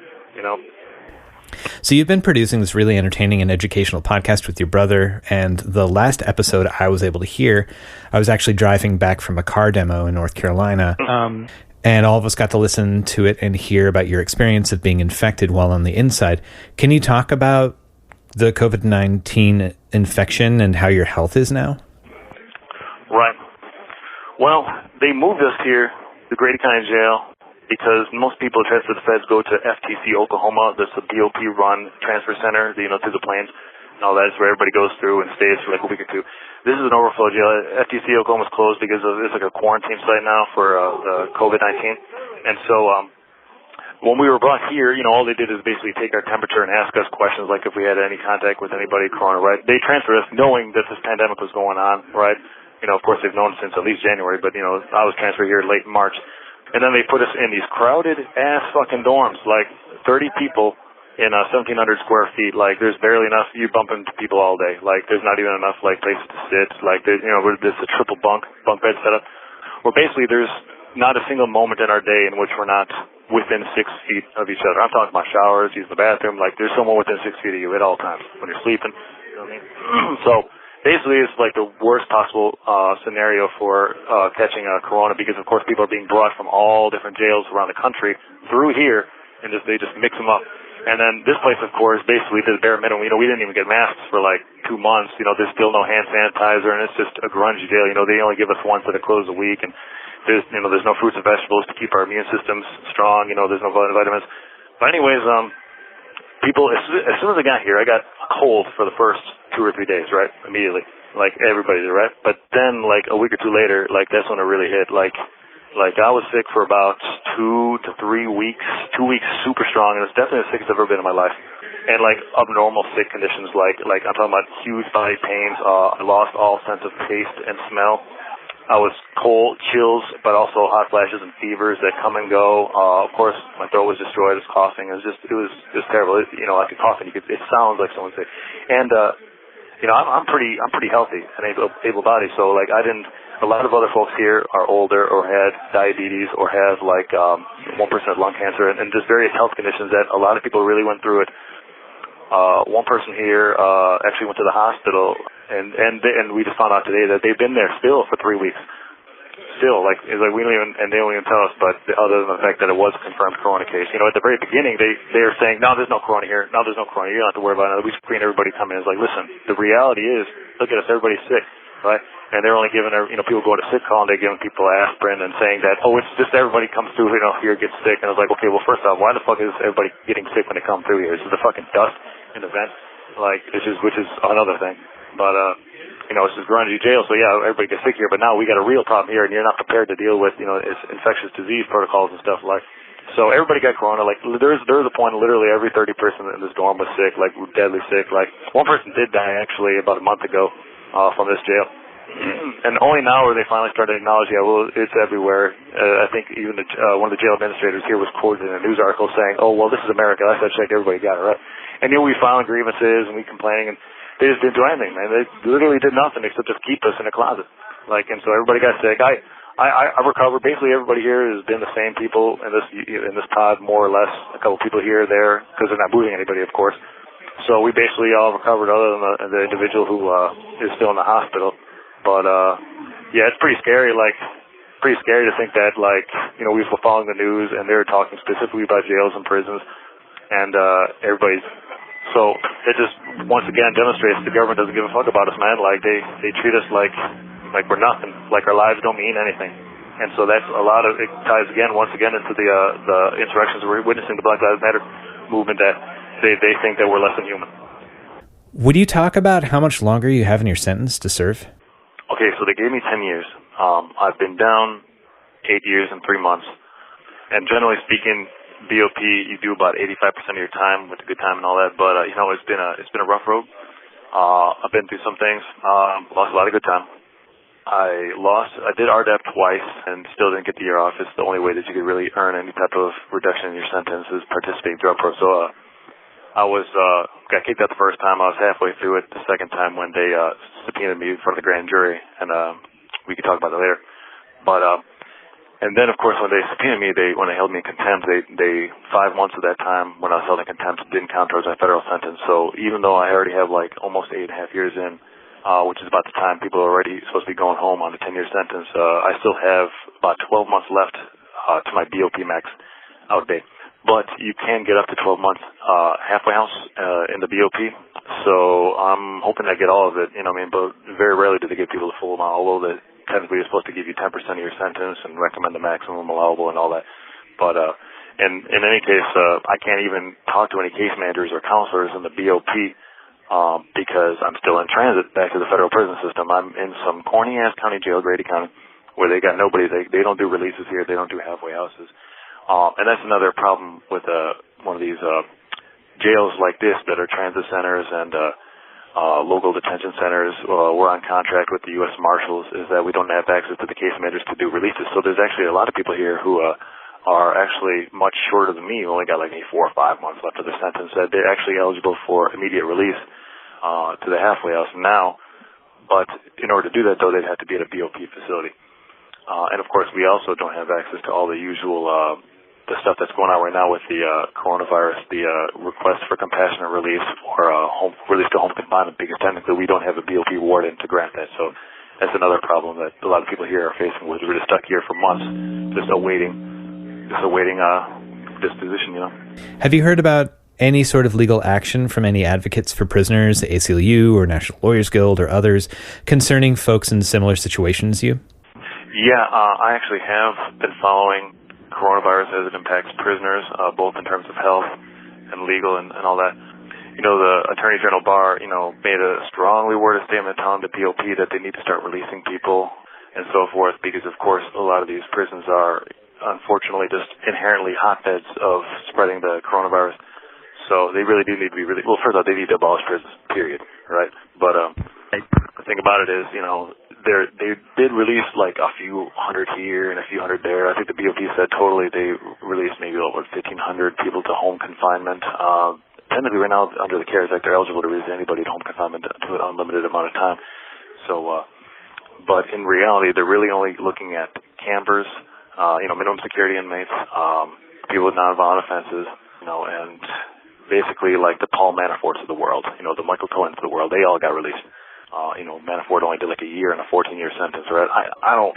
So you've been producing this really entertaining and educational podcast with your brother, and the last episode I was able to hear, I was actually driving back from a car demo in North Carolina, and all of us got to listen to it and hear about your experience of being infected while on the inside. Can you talk about the COVID-19 infection and how your health is now? Right. Well, they moved us here to Grady County Jail because most people transfer to the feds go to FTC Oklahoma. That's a BOP-run transfer center, to the plains and all that. It's where everybody goes through and stays for like a week or two. This is an overflow jail. FTC Oklahoma is closed because it's like a quarantine site now for COVID-19. And so when we were brought here, all they did is basically take our temperature and ask us questions like if we had any contact with anybody corona, right? They transferred us knowing that this pandemic was going on, right? Of course, they've known since at least January, but, I was transferred here late in March. And then they put us in these crowded-ass fucking dorms, like 30 people in 1,700 square feet. Like, there's barely enough. You bump into people all day. Like, there's not even enough, like, places to sit. Like, there's a triple bunk bed setup. Well, basically, there's not a single moment in our day in which we're not within 6 feet of each other. I'm talking about showers, using the bathroom. Like, there's someone within 6 feet of you at all times when you're sleeping. You know what I mean? So basically, it's like the worst possible scenario for catching corona because, of course, people are being brought from all different jails around the country through here, and they just mix them up. And then this place, of course, basically did the bare minimum. We didn't even get masks for like 2 months. There's still no hand sanitizer, and it's just a grungy jail. They only give us one for the close of the week, and there's no fruits and vegetables to keep our immune systems strong. There's no vitamins. But anyways, people, as soon as I got here, I got a cold for the first 2 or 3 days, right? Immediately. Like everybody did, right? But then like a week or two later, like that's when it really hit. Like I was sick for about 2 to 3 weeks, 2 weeks super strong, and it's definitely the sickest I've ever been in my life. And like abnormal sick conditions, like I'm talking about huge body pains, I lost all sense of taste and smell. I was cold, chills, but also hot flashes and fevers that come and go. Of course, my throat was destroyed. It was coughing. It was just terrible. Like a coughing, it sounds like someone sick. And I'm pretty healthy and able-bodied. So like a lot of other folks here are older or had diabetes or have like 1% lung cancer and just various health conditions that a lot of people really went through it. One person here actually went to the hospital, and we just found out today that they've been there still for 3 weeks. Still, like it's like they don't even tell us, but other than the fact that it was a confirmed corona case. At the very beginning they were saying, no, there's no corona here. No, there's no corona. You don't have to worry about it. We screen everybody coming in. It's like, listen, the reality is, look at us, everybody's sick, right? And they're only giving people go to sick call and they're giving people aspirin and saying that, oh, it's just everybody comes through, here gets sick. And I was like, okay, well, first off, why the fuck is everybody getting sick when they come through here? Is it the fucking dust in the vent? Like, which is another thing. But, it's this grungy jail, so yeah, everybody gets sick here, but now we got a real problem here, and you're not prepared to deal with, it's infectious disease protocols and stuff like. So everybody got corona. Like, there's a point, literally every 30 person in this dorm was sick, like deadly sick. Like, one person did die actually about a month ago from this jail. And only now are they finally started to acknowledge, yeah, well, it's everywhere. I think even one of the jail administrators here was quoted in a news article saying, oh, well, this is America. Last I checked, everybody got it, right? And we filing grievances and we complaining, and they just didn't do anything, man. They literally did nothing except just keep us in a closet. Like, and so everybody got sick. I recovered. Basically, everybody here has been the same people in this pod, more or less. A couple people here or there, because they're not moving anybody, of course. So we basically all recovered, other than the individual who is still in the hospital. But yeah, it's pretty scary. Like, pretty scary to think that, like, we were following the news and they're talking specifically about jails and prisons, and everybody's So it just, once again, demonstrates the government doesn't give a fuck about us, man. Like, they treat us like we're nothing, like our lives don't mean anything. And so that's a lot of, it ties once again into the insurrections we're witnessing, the Black Lives Matter movement, that they think that we're less than human. Would you talk about how much longer you have in your sentence to serve? Okay, so they gave me 10 years. I've been down 8 years and 3 months. And generally speaking, BOP, you do about 85% of your time with a good time and all that. But, it's been a rough road. I've been through some things, lost a lot of good time. I did RDAP twice and still didn't get the year off. It's the only way that you could really earn any type of reduction in your sentence is participating in drug program. So, I got kicked out the first time. I was halfway through it the second time when they, subpoenaed me for the grand jury, and, we could talk about that later. But, and then, of course, when they subpoenaed me, when they held me in contempt, they 5 months of that time when I was held in contempt didn't count towards my federal sentence. So even though I already have like almost 8.5 years in, which is about the time people are already supposed to be going home on a 10-year sentence, I still have about 12 months left to my BOP max out date. But you can get up to 12 months halfway house in the BOP. So I'm hoping I get all of it, but very rarely do they give people the full amount, although technically you're supposed to give you 10% of your sentence and recommend the maximum allowable and all that. But in any case, I can't even talk to any case managers or counselors in the BOP because I'm still in transit back to the federal prison system. I'm in some corny-ass county jail, Grady County, where they got nobody. They don't do releases here. They don't do halfway houses. And that's another problem with one of these jails like this that are transit centers and local detention centers. We're on contract with the U.S. Marshals, is that we don't have access to the case managers to do releases. So there's actually a lot of people here who are actually much shorter than me, who only got like 4 or 5 months left of their sentence, that they're actually eligible for immediate release to the halfway house now. But in order to do that, though, they'd have to be at a BOP facility. And, of course, we also don't have access to all the usual the stuff that's going on right now with the coronavirus, the request for compassionate release or release to home confinement, because technically we don't have a BOP warden to grant that. So that's another problem that a lot of people here are facing. We're just stuck here for months, just awaiting disposition, Have you heard about any sort of legal action from any advocates for prisoners, the ACLU or National Lawyers Guild or others, concerning folks in similar situations as you? Yeah, I actually have been following coronavirus as it impacts prisoners, both in terms of health and legal and all that. The Attorney General Barr, made a strongly worded statement telling the BOP that they need to start releasing people and so forth, because, of course, a lot of these prisons are, unfortunately, just inherently hotbeds of spreading the coronavirus. So they really do need to be well, first of all, they need to abolish prisons, period, right? But the thing about it is, they did release like a few hundred here and a few hundred there. I think the BOP said totally they released maybe over 1,500 people to home confinement. Technically right now under the CARES Act they're eligible to release anybody to home confinement to an unlimited amount of time. So, but in reality they're really only looking at campers, minimum security inmates, people with nonviolent offenses, and basically like the Paul Manaforts of the world, the Michael Cohens of the world, they all got released. Manafort only did like a year and a 14-year sentence, right? I don't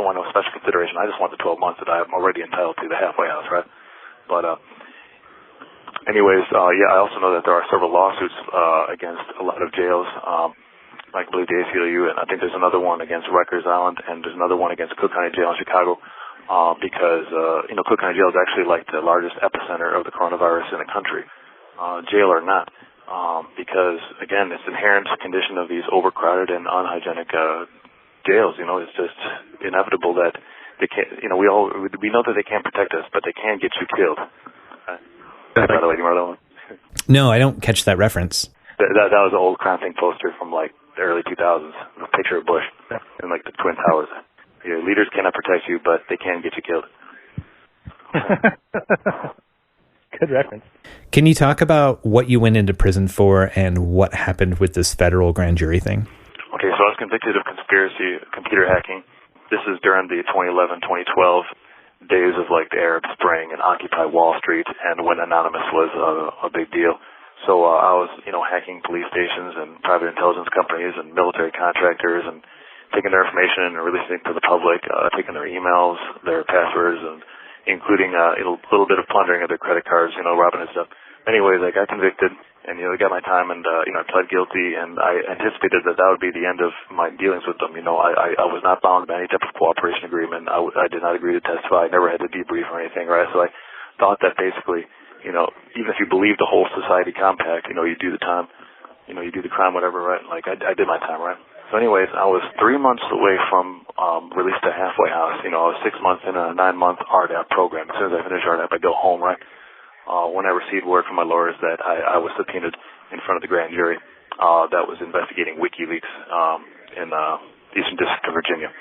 want no special consideration. I just want the 12 months that I'm already entitled to, the halfway house, right? But, anyways, I also know that there are several lawsuits, against a lot of jails, like I believe the ACLU, and I think there's another one against Rikers Island, and there's another one against Cook County Jail in Chicago, because, Cook County Jail is actually like the largest epicenter of the coronavirus in the country, jail or not. Because again, it's inherent condition of these overcrowded and unhygienic jails. It's just inevitable that they can't. We know that they can't protect us, but they can get you killed. By the way, No, I don't catch that reference. That was an old Crown Think poster from like the early 2000s. A picture of Bush and like the Twin Towers. Your leaders cannot protect you, but they can get you killed. Good reference. Can you talk about what you went into prison for and what happened with this federal grand jury thing? Okay, so I was convicted of conspiracy, computer hacking. This is during the 2011-2012 days of like the Arab Spring and Occupy Wall Street, and when Anonymous was a big deal. So I was, hacking police stations and private intelligence companies and military contractors and taking their information and releasing it to the public, taking their emails, their passwords, and including a little bit of plundering of their credit cards, robbing and stuff. Anyways, I got convicted. And, they got my time, and, I pled guilty, and I anticipated that would be the end of my dealings with them. I was not bound by any type of cooperation agreement. I did not agree to testify. I never had to debrief or anything, right? So I thought that basically, even if you believe the whole society compact, you do the time, you do the crime, whatever, right? Like, I did my time, right? So anyways, I was 3 months away from release to halfway house. I was 6 months in a 9-month RDAP program. As soon as I finished RDAP, I go home, right? When I received word from my lawyers that I was subpoenaed in front of the grand jury that was investigating WikiLeaks in Eastern District of Virginia.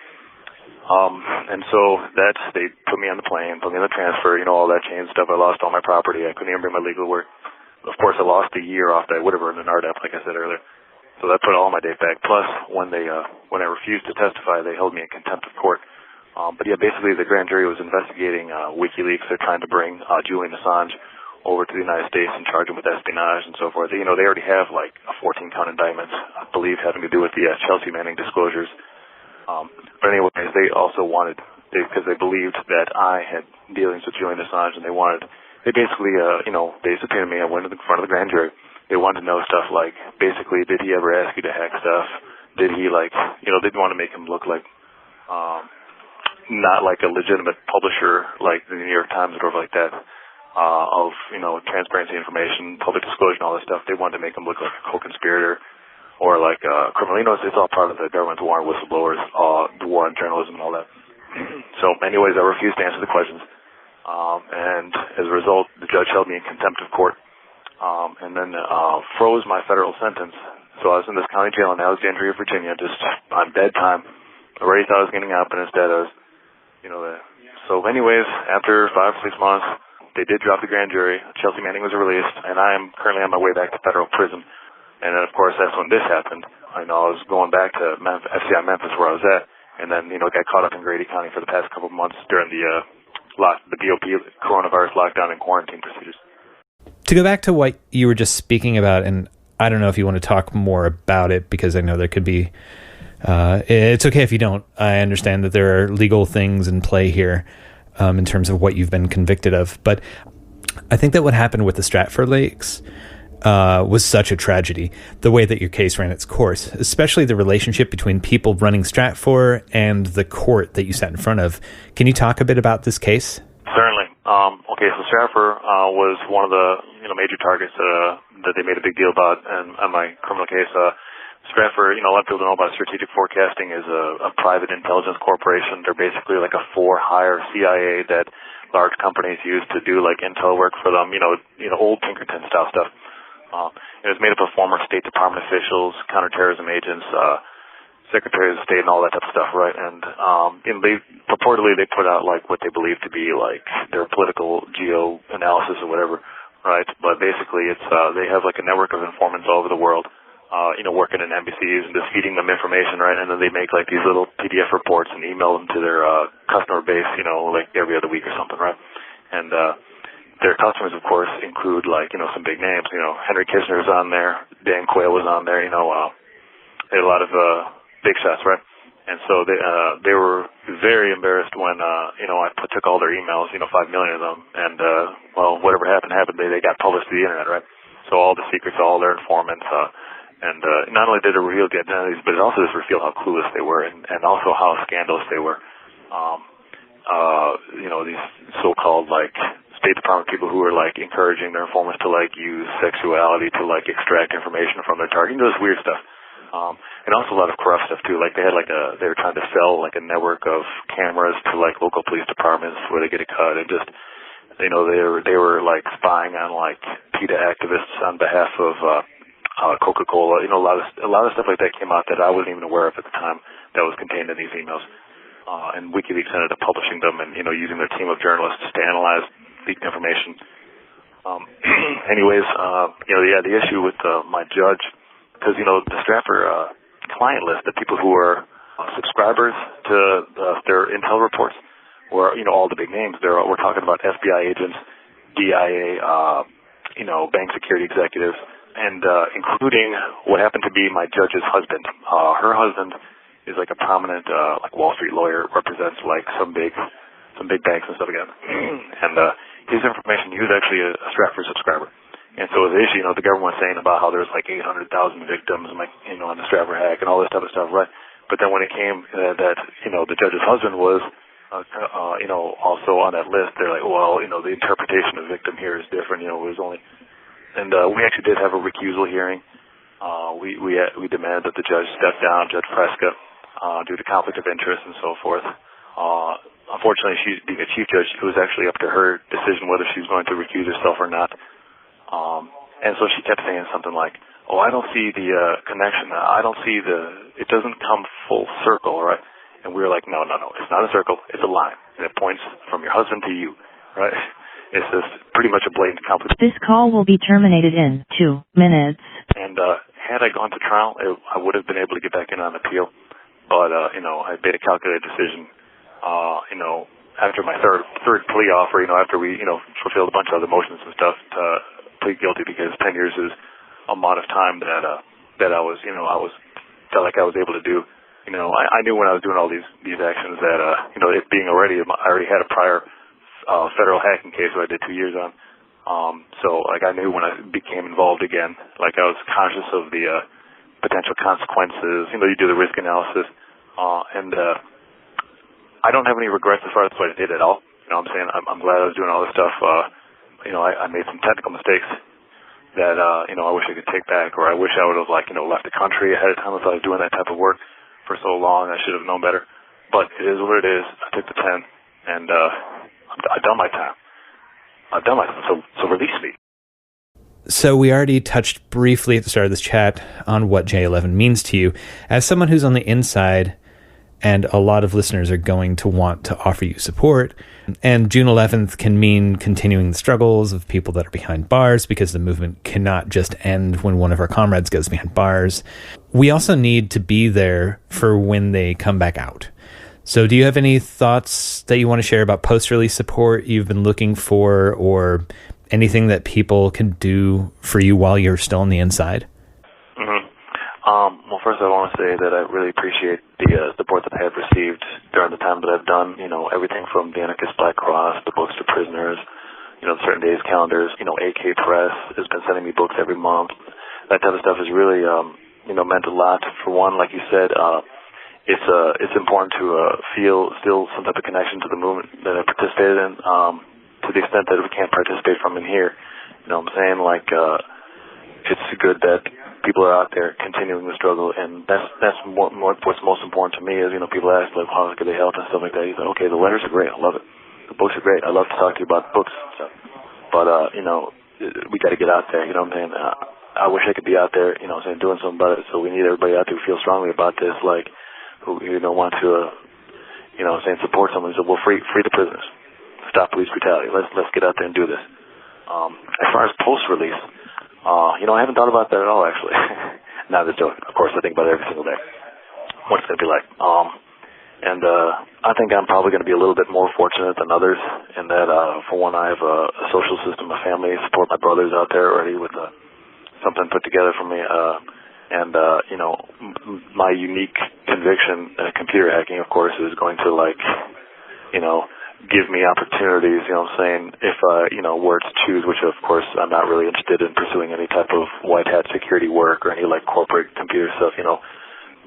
And so they put me on the plane, put me on the transfer, all that change stuff. I lost all my property. I couldn't even bring my legal work. Of course, I lost a year off that I would have earned an RDAP, like I said earlier. So that put all my days back. Plus, when I refused to testify, they held me in contempt of court. But yeah, basically the grand jury was investigating WikiLeaks. They're trying to bring Julian Assange over to the United States and charge him with espionage and so forth. They already have like a 14-count indictment, I believe, having to do with the Chelsea Manning disclosures. But anyways, they also wanted, because they believed that I had dealings with Julian Assange, and they basically, they subpoenaed me. I went in front of the grand jury. They wanted to know stuff like, basically, did he ever ask you to hack stuff? Did he, they'd want to make him look like, not like a legitimate publisher like the New York Times or whatever like that, of, transparency information, public disclosure and all this stuff. They wanted to make him look like a co-conspirator or like a criminal. It's all part of the government's war on whistleblowers, the war on journalism and all that. So anyways, I refused to answer the questions. And as a result, the judge held me in contempt of court. And then froze my federal sentence. So I was in this county jail in Alexandria, Virginia, just on bedtime. I already thought I was getting out, but instead I was, So anyways, after 5 or 6 months, they did drop the grand jury. Chelsea Manning was released, and I am currently on my way back to federal prison. And then, of course, that's when this happened. I was going back to FCI Memphis, where I was at, and then, got caught up in Grady County for the past couple of months during the BOP coronavirus lockdown and quarantine procedures. To go back to what you were just speaking about, and I don't know if you want to talk more about it, because I know there could be, it's okay if you don't. I understand that there are legal things in play here in terms of what you've been convicted of. But I think that what happened with the Stratford Lakes was such a tragedy, the way that your case ran its course, especially the relationship between people running Stratford and the court that you sat in front of. Can you talk a bit about this case? Certainly. Okay, so Stratford was one of the major targets that they made a big deal about on my criminal case. Stratford, a lot of people don't know about strategic forecasting, is a private intelligence corporation. They're basically like a for-hire CIA that large companies use to do like intel work for them, old Pinkerton style stuff. It was made up of former State Department officials, counterterrorism agents, secretaries of state and all that type of stuff, right? And they purportedly they put out like what they believe to be like their political geo analysis or whatever, right? But basically it's they have like a network of informants all over the world, working in embassies and just feeding them information, right? And then they make like these little PDF reports and email them to their customer base, like every other week or something, right? And their customers, of course, include like, some big names, Henry Kissinger's on there, Dan Quayle was on there, they had a lot of big shots, right? And so they were very embarrassed when I took all their emails, 5 million of them, and whatever happened. They got published to the internet, right? So all the secrets, all their informants, and not only did it reveal the identities, but it also just revealed how clueless they were, and also how scandalous they were. These so-called like State Department people who were like encouraging their informants to like use sexuality to like extract information from their target, this weird stuff. And also a lot of corrupt stuff too. Like they were trying to sell like a network of cameras to like local police departments where they get a cut, and just they were like spying on like PETA activists on behalf of Coca-Cola. A lot of stuff like that came out that I wasn't even aware of at the time that was contained in these emails. And WikiLeaks ended up publishing them and using their team of journalists to analyze leaked information. The issue with my judge, because the Stratford client list, the people who are subscribers to their intel reports, were all the big names. We're talking about FBI agents, DIA, bank security executives, and including what happened to be my judge's husband. Her husband is like a prominent like Wall Street lawyer, represents like some big banks and stuff again. And his information, he was actually a Stratford subscriber. And so the issue, the government was saying about how there's like 800,000 victims, like, on the Stratford hack and all this type of stuff, right? But then when it came that, the judge's husband was, also on that list, they're like, well, the interpretation of victim here is different, it was only, and we actually did have a recusal hearing. We demanded that the judge step down, Judge Fresca, due to conflict of interest and so forth. Unfortunately, she being a chief judge, it was actually up to her decision whether she was going to recuse herself or not. And so she kept saying something like, oh, I don't see the connection. I don't see it doesn't come full circle, right? And we were like, no, it's not a circle. It's a line. And it points from your husband to you, right? It's just pretty much a blatant conflict. This call will be terminated in 2 minutes. And had I gone to trial, I would have been able to get back in on appeal. But, I made a calculated decision, after my third plea offer, after we, fulfilled a bunch of other motions and stuff, to plead guilty, because 10 years is a amount of time that I was, felt like I was able to do. I knew when I was doing all these actions that, it being I already had a prior federal hacking case that I did 2 years on. So, like, I knew when I became involved again, like, I was conscious of the potential consequences. You do the risk analysis. And I don't have any regrets as far as what I did at all. I'm saying? I'm glad I was doing all this stuff. I made some technical mistakes that, I wish I could take back, or I wish I would have, left the country ahead of time if I was doing that type of work for so long. I should have known better. But it is what it is. I took the 10, and I've done my time. So release me. So we already touched briefly at the start of this chat on what J11 means to you. As someone who's on the inside, and a lot of listeners are going to want to offer you support, and June 11th can mean continuing the struggles of people that are behind bars, because the movement cannot just end when one of our comrades goes behind bars. We also need to be there for when they come back out. So do you have any thoughts that you want to share about post-release support you've been looking for, or anything that people can do for you while you're still on the inside? Mm-hmm. Well, first I want to say that I really appreciate the support that I have received during the time that I've done, everything from the Anarchist Black Cross, the books to prisoners, certain days calendars, AK Press has been sending me books every month. That type of stuff has really, meant a lot. For one, like you said, it's important to feel still some type of connection to the movement that I participated in, to the extent that we can't participate from in here. You know what I'm saying? Like, it's good that people are out there continuing the struggle, and that's what's most important to me is, people ask, like, how could they help and stuff like that. You say, okay, the letters are great. I love it. The books are great. I love to talk to you about books and stuff. But, we got to get out there, you know what I'm saying? I wish I could be out there, doing something about it. So we need everybody out there who feels strongly about this, like, who, want to, support someone. So we'll free the prisoners. Stop police brutality. Let's get out there and do this. As far as post-release, I haven't thought about that at all, actually. Not this joke. Of course, I think about it every single day. What it's going to be like. And I think I'm probably going to be a little bit more fortunate than others in that, for one, I have a social system, a family, support my brothers out there already with something put together for me. And my unique conviction, computer hacking, of course, is going to, give me opportunities, if, were to choose, which, of course, I'm not really interested in pursuing any type of white hat security work or any, corporate computer stuff,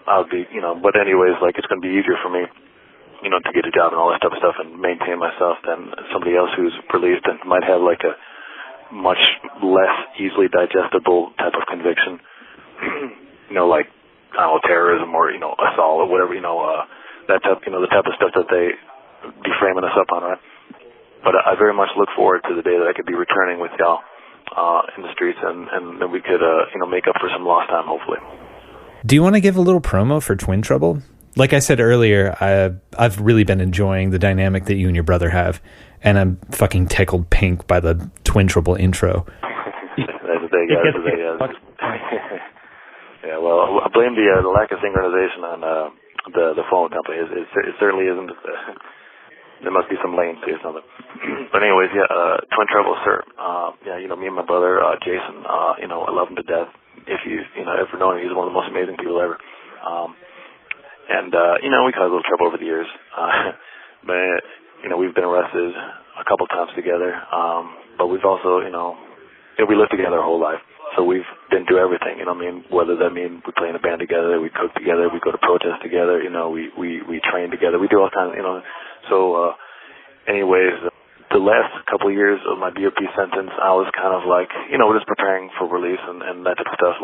I'll be, but anyways, it's going to be easier for me, to get a job and all that type of stuff and maintain myself than somebody else who's released and might have, a much less easily digestible type of conviction. Terrorism or, assault or whatever, that type, the type of stuff that they be framing us up on, right? But I very much look forward to the day that I could be returning with y'all in the streets and that we could, make up for some lost time, hopefully. Do you want to give a little promo for Twin Trouble? Like I said earlier, I've really been enjoying the dynamic that you and your brother have, and I'm fucking tickled pink by the Twin Trouble intro. That's a big, yeah, well, I blame the lack of synchronization on the phone company. It certainly isn't. There must be some lanes here or something. But anyways, Twin Trouble, sir. Me and my brother, Jason, I love him to death. If you've, ever known him, he's one of the most amazing people ever. We caused a little trouble over the years. But, we've been arrested a couple times together. But we've also, we lived together our whole life. So we've been through everything, whether that means we play in a band together, we cook together, we go to protests together, we train together, we do all kinds of, So, anyways, the last couple of years of my DOP sentence, I was kind of like, just preparing for release and that type of stuff,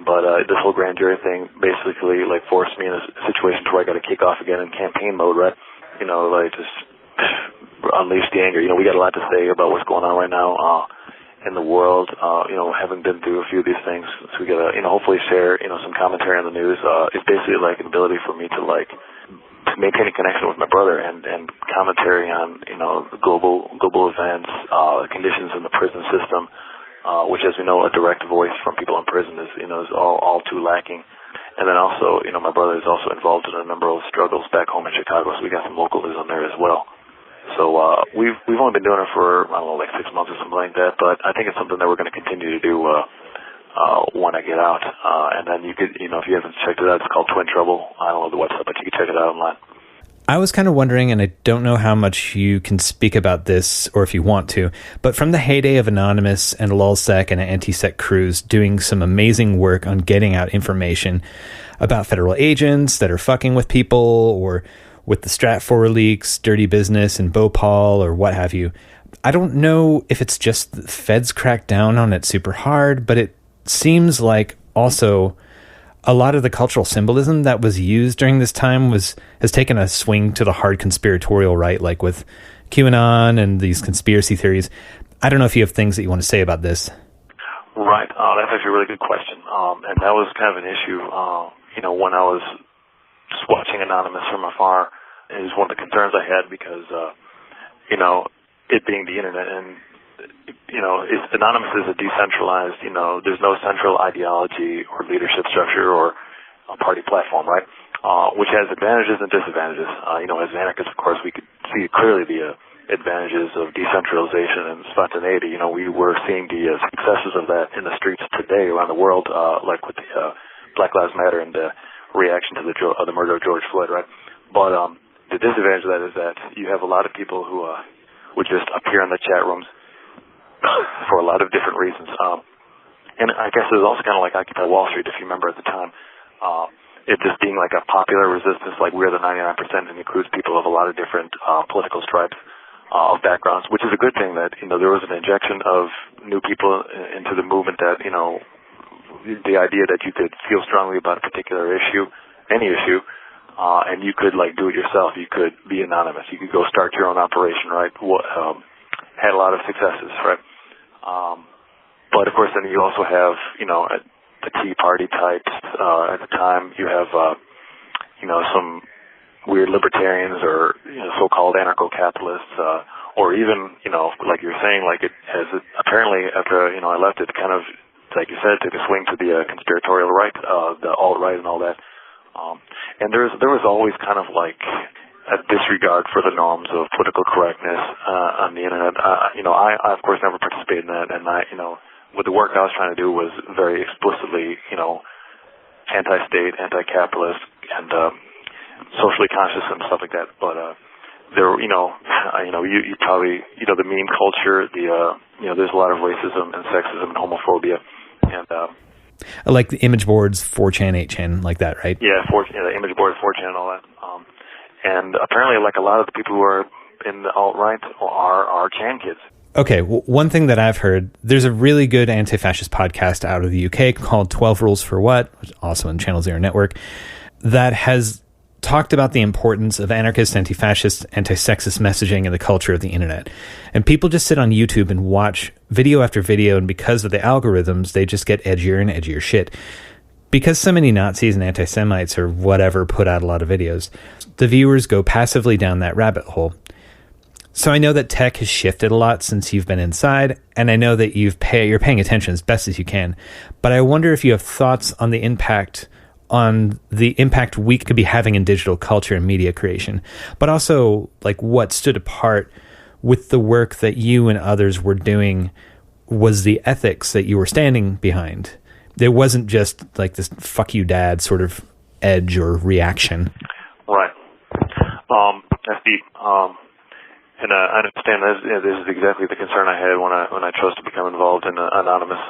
but this whole grand jury thing basically, forced me in a situation where I got to kick off again in campaign mode, right? Just unleash the anger. We got a lot to say about what's going on right now, in the world, having been through a few of these things. So we got to, hopefully share, some commentary on the news. It's basically an ability for me to maintain a connection with my brother and commentary on, global events, conditions in the prison system, which, as we know, a direct voice from people in prison is all too lacking. And then also, my brother is also involved in a number of struggles back home in Chicago, so we got some localism there as well. So we've only been doing it for, 6 months or something like that, but I think it's something that we're going to continue to do when I get out. And then you could, if you haven't checked it out, it's called Twin Trouble. I don't know the website, but you can check it out online. I was kind of wondering, and I don't know how much you can speak about this or if you want to, but from the heyday of Anonymous and LulzSec and Anti-Sec crews doing some amazing work on getting out information about federal agents that are fucking with people or with the Stratfor leaks, dirty business in Bhopal or what have you. I don't know if it's just the feds cracked down on it super hard, but it seems like also a lot of the cultural symbolism that was used during this time has taken a swing to the hard conspiratorial right, like with QAnon and these conspiracy theories. I don't know if you have things that you want to say about this. Right. That's actually a really good question. And that was kind of an issue, when I was just watching Anonymous from afar. It was one of the concerns I had because, it being the internet and, Anonymous is a decentralized, there's no central ideology or leadership structure or a party platform, right? Which has advantages and disadvantages. As anarchists, of course, we could see clearly the advantages of decentralization and spontaneity. We were seeing the successes of that in the streets today around the world, like with the Black Lives Matter and the reaction to the murder of George Floyd, right? But the disadvantage of that is that you have a lot of people who would just appear in the chat rooms for a lot of different reasons. And I guess it was also kind of like Occupy Wall Street, if you remember at the time. It just being like a popular resistance, like we're the 99%, and includes people of a lot of different political stripes of backgrounds, which is a good thing that, there was an injection of new people into the movement that, the idea that you could feel strongly about a particular issue, any issue, and you could do it yourself. You could be anonymous. You could go start your own operation, right? Had a lot of successes, right? But of course, then you also have, the Tea Party types. At the time, you have, some weird libertarians or so-called anarcho-capitalists, or even, like you're saying, it has apparently after I left, it kind of, like you said, took a swing to the conspiratorial right, the alt-right and all that. And there was always kind of a disregard for the norms of political correctness on the internet. I of course never participated in that, and with the work I was trying to do was very explicitly, anti-state, anti-capitalist, and socially conscious and stuff like that. But there, you probably, the meme culture, there's a lot of racism and sexism and homophobia, and like the image boards, 4chan, 8chan, like that, right? Yeah, the image boards, 4chan, and all that. And apparently, a lot of the people who are in the alt-right are Chan kids. Okay, one thing that I've heard, there's a really good anti-fascist podcast out of the UK called 12 Rules for What, which is also on Channel Zero Network, that has talked about the importance of anarchist, anti-fascist, anti-sexist messaging in the culture of the internet. And people just sit on YouTube and watch video after video, and because of the algorithms, they just get edgier and edgier shit. Because so many Nazis and anti-Semites or whatever put out a lot of videos, the viewers go passively down that rabbit hole. So I know that tech has shifted a lot since you've been inside, and I know that you're paying attention as best as you can. But I wonder if you have thoughts on the impact we could be having in digital culture and media creation, but also what stood apart with the work that you and others were doing was the ethics that you were standing behind. There wasn't just this fuck you dad sort of edge or reaction. Right. That's deep. And I understand this is exactly the concern I had when I chose to become involved in Anonymous.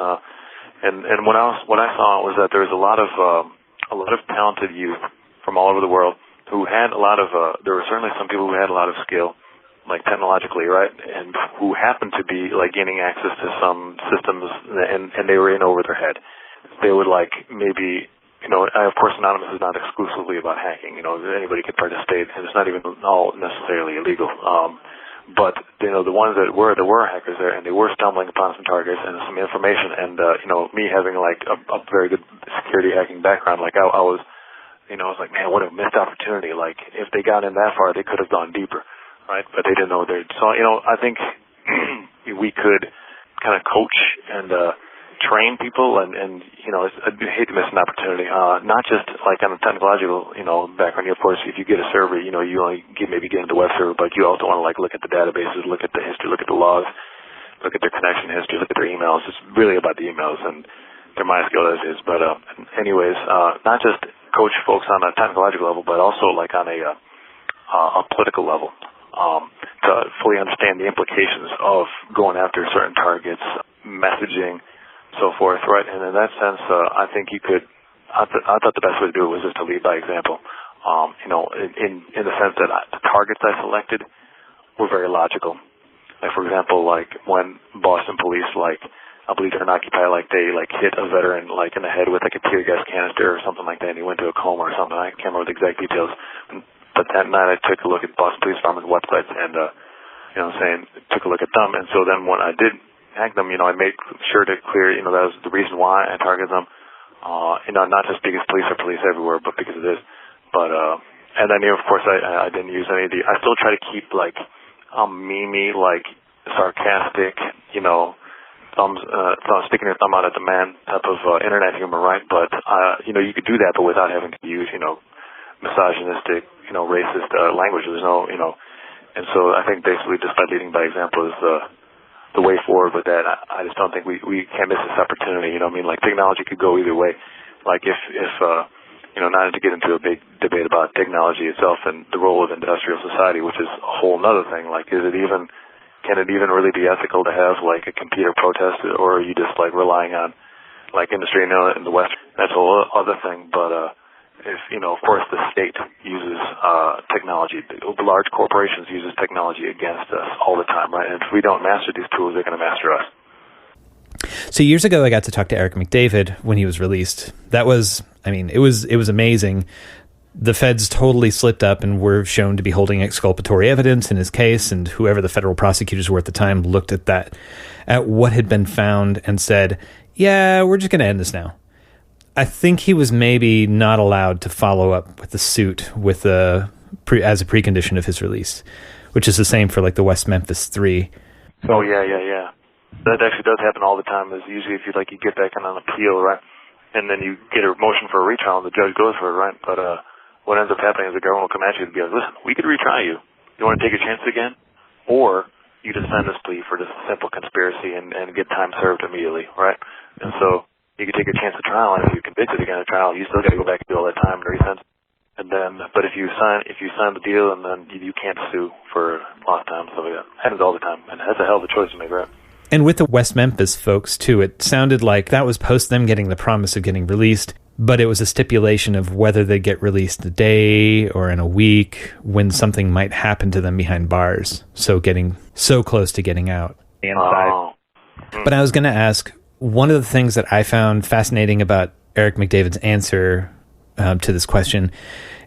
And what I saw was that there was a lot of talented youth from all over the world who had a lot of. There were certainly some people who had a lot of skill, like technologically, right, and who happened to be like gaining access to some systems, and they were in over their head. They would like maybe. Of course, Anonymous is not exclusively about hacking. Anybody can participate, and it's not even all necessarily illegal. But the ones that were hackers there, and they were stumbling upon some targets and some information. And me having like a very good security hacking background, like I was like, man, what a missed opportunity. Like if they got in that far, they could have gone deeper, right? But they didn't know they. So I think we could kind of coach and train people, and I hate to miss an opportunity. Not just like on a technological, background. Of course, if you get a server, you only maybe get into the web server, but you also want to like look at the databases, look at the history, look at the logs, look at their connection history, look at their emails. It's really about the emails, and they're my skill as is. But anyways, not just coach folks on a technological level, but also like on a political level, to fully understand the implications of going after certain targets, messaging, so forth, right? And in that sense, I think you could. I thought the best way to do it was just to lead by example. In the sense that the targets I selected were very logical. Like for example, like when Boston police, like I believe they're an occupy, like they like hit a veteran like in the head with like a tear gas canister or something like that, and he went to a coma or something. I can't remember the exact details. But that night I took a look at Boston Police Department's websites and took a look at them. And so then when I did hack them, I made sure to clear, that was the reason why I targeted them. Not just because police are police everywhere, but because of this. But, and then, of course, I didn't use any of I still try to keep, like, memey, like, sarcastic, sticking your thumb out at the man type of internet humor, right? But, you could do that, but without having to use, misogynistic, racist language. There's no, and so I think basically just by leading by example is the way forward with that. I just don't think we can't miss this opportunity. Like technology could go either way. Like if not to get into a big debate about technology itself and the role of industrial society, which is a whole nother thing. Like can it even really be ethical to have like a computer protest, or are you just like relying on like industry in the West? That's a whole other thing. But if of course the state uses technology, the large corporations uses technology against us all the time, right? And if we don't master these tools, they're going to master us. So years ago, I got to talk to Eric McDavid when he was released. That was, it was amazing. The feds totally slipped up and were shown to be holding exculpatory evidence in his case, and whoever the federal prosecutors were at the time looked at what had been found and said, yeah, we're just going to end this now. I think he was maybe not allowed to follow up with the suit with as a precondition of his release, which is the same for like the West Memphis 3. Oh yeah. That actually does happen all the time. Is usually if you get back on an appeal, right, and then you get a motion for a retrial, and the judge goes for it, right. But what ends up happening is the government will come at you and be like, listen, we could retry you. You want to take a chance again, or you just send this plea for just a simple conspiracy and get time served immediately, right? And so you could take a chance at trial, and if you're convicted again at trial, you still got to go back and do all that time and resentence. And then, but if you sign the deal, and then you can't sue for lost time, stuff like that. Happens all the time, and that's a hell of a choice to make, right? And with the West Memphis folks too, it sounded like that was post them getting the promise of getting released, but it was a stipulation of whether they get released a day or in a week when something might happen to them behind bars. So getting so close to getting out. But I was going to ask, one of the things that I found fascinating about Eric McDavid's answer to this question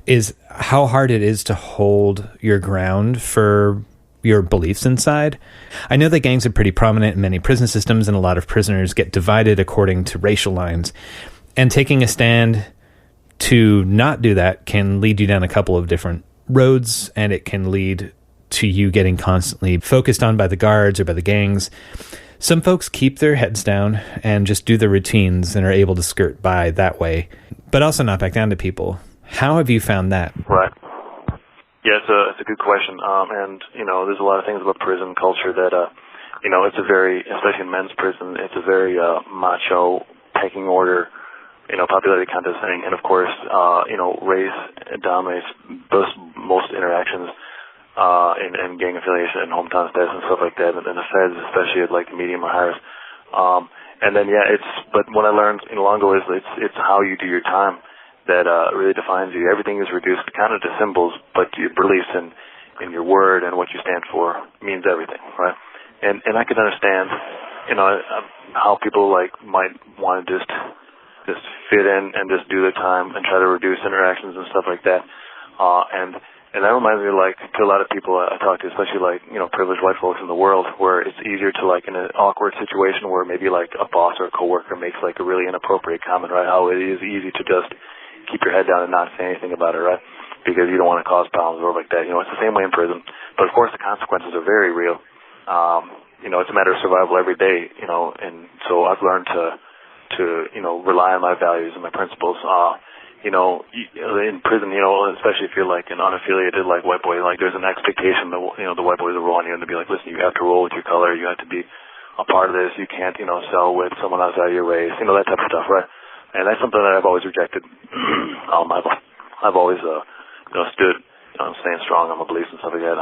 is how hard it is to hold your ground for your beliefs inside. I know that gangs are pretty prominent in many prison systems, and a lot of prisoners get divided according to racial lines. And taking a stand to not do that can lead you down a couple of different roads, and it can lead to you getting constantly focused on by the guards or by the gangs. Some folks keep their heads down and just do their routines and are able to skirt by that way, but also not back down to people. How have you found that? Right. Yeah, it's a good question. And, there's a lot of things about prison culture that, it's a very, especially in men's prison, it's a very macho, pecking order, popularity contest thing. And of course, race dominates most interactions and gang affiliation and hometown status and stuff like that, and the feds, especially at like the medium or highest. And then but what I learned in Longo is it's how you do your time that really defines you. Everything is reduced kind of to symbols, but your beliefs in your word and what you stand for means everything, right? And I can understand, how people might want to just fit in and just do their time and try to reduce interactions and stuff like that. And that reminds me to a lot of people I talk to, especially privileged white folks in the world, where it's easier to in an awkward situation where maybe a boss or a coworker makes a really inappropriate comment, right? How it is easy to just keep your head down and not say anything about it, right? Because you don't want to cause problems or like that. It's the same way in prison. But of course the consequences are very real. It's a matter of survival every day, and so I've learned to rely on my values and my principles. In prison, especially if you're an unaffiliated white boy, there's an expectation that the white boys will roll on you and to be listen, you have to roll with your color, you have to be a part of this, you can't sell with someone outside your race, that type of stuff, right? And that's something that I've always rejected. I've always stood staying strong on my beliefs and stuff like that.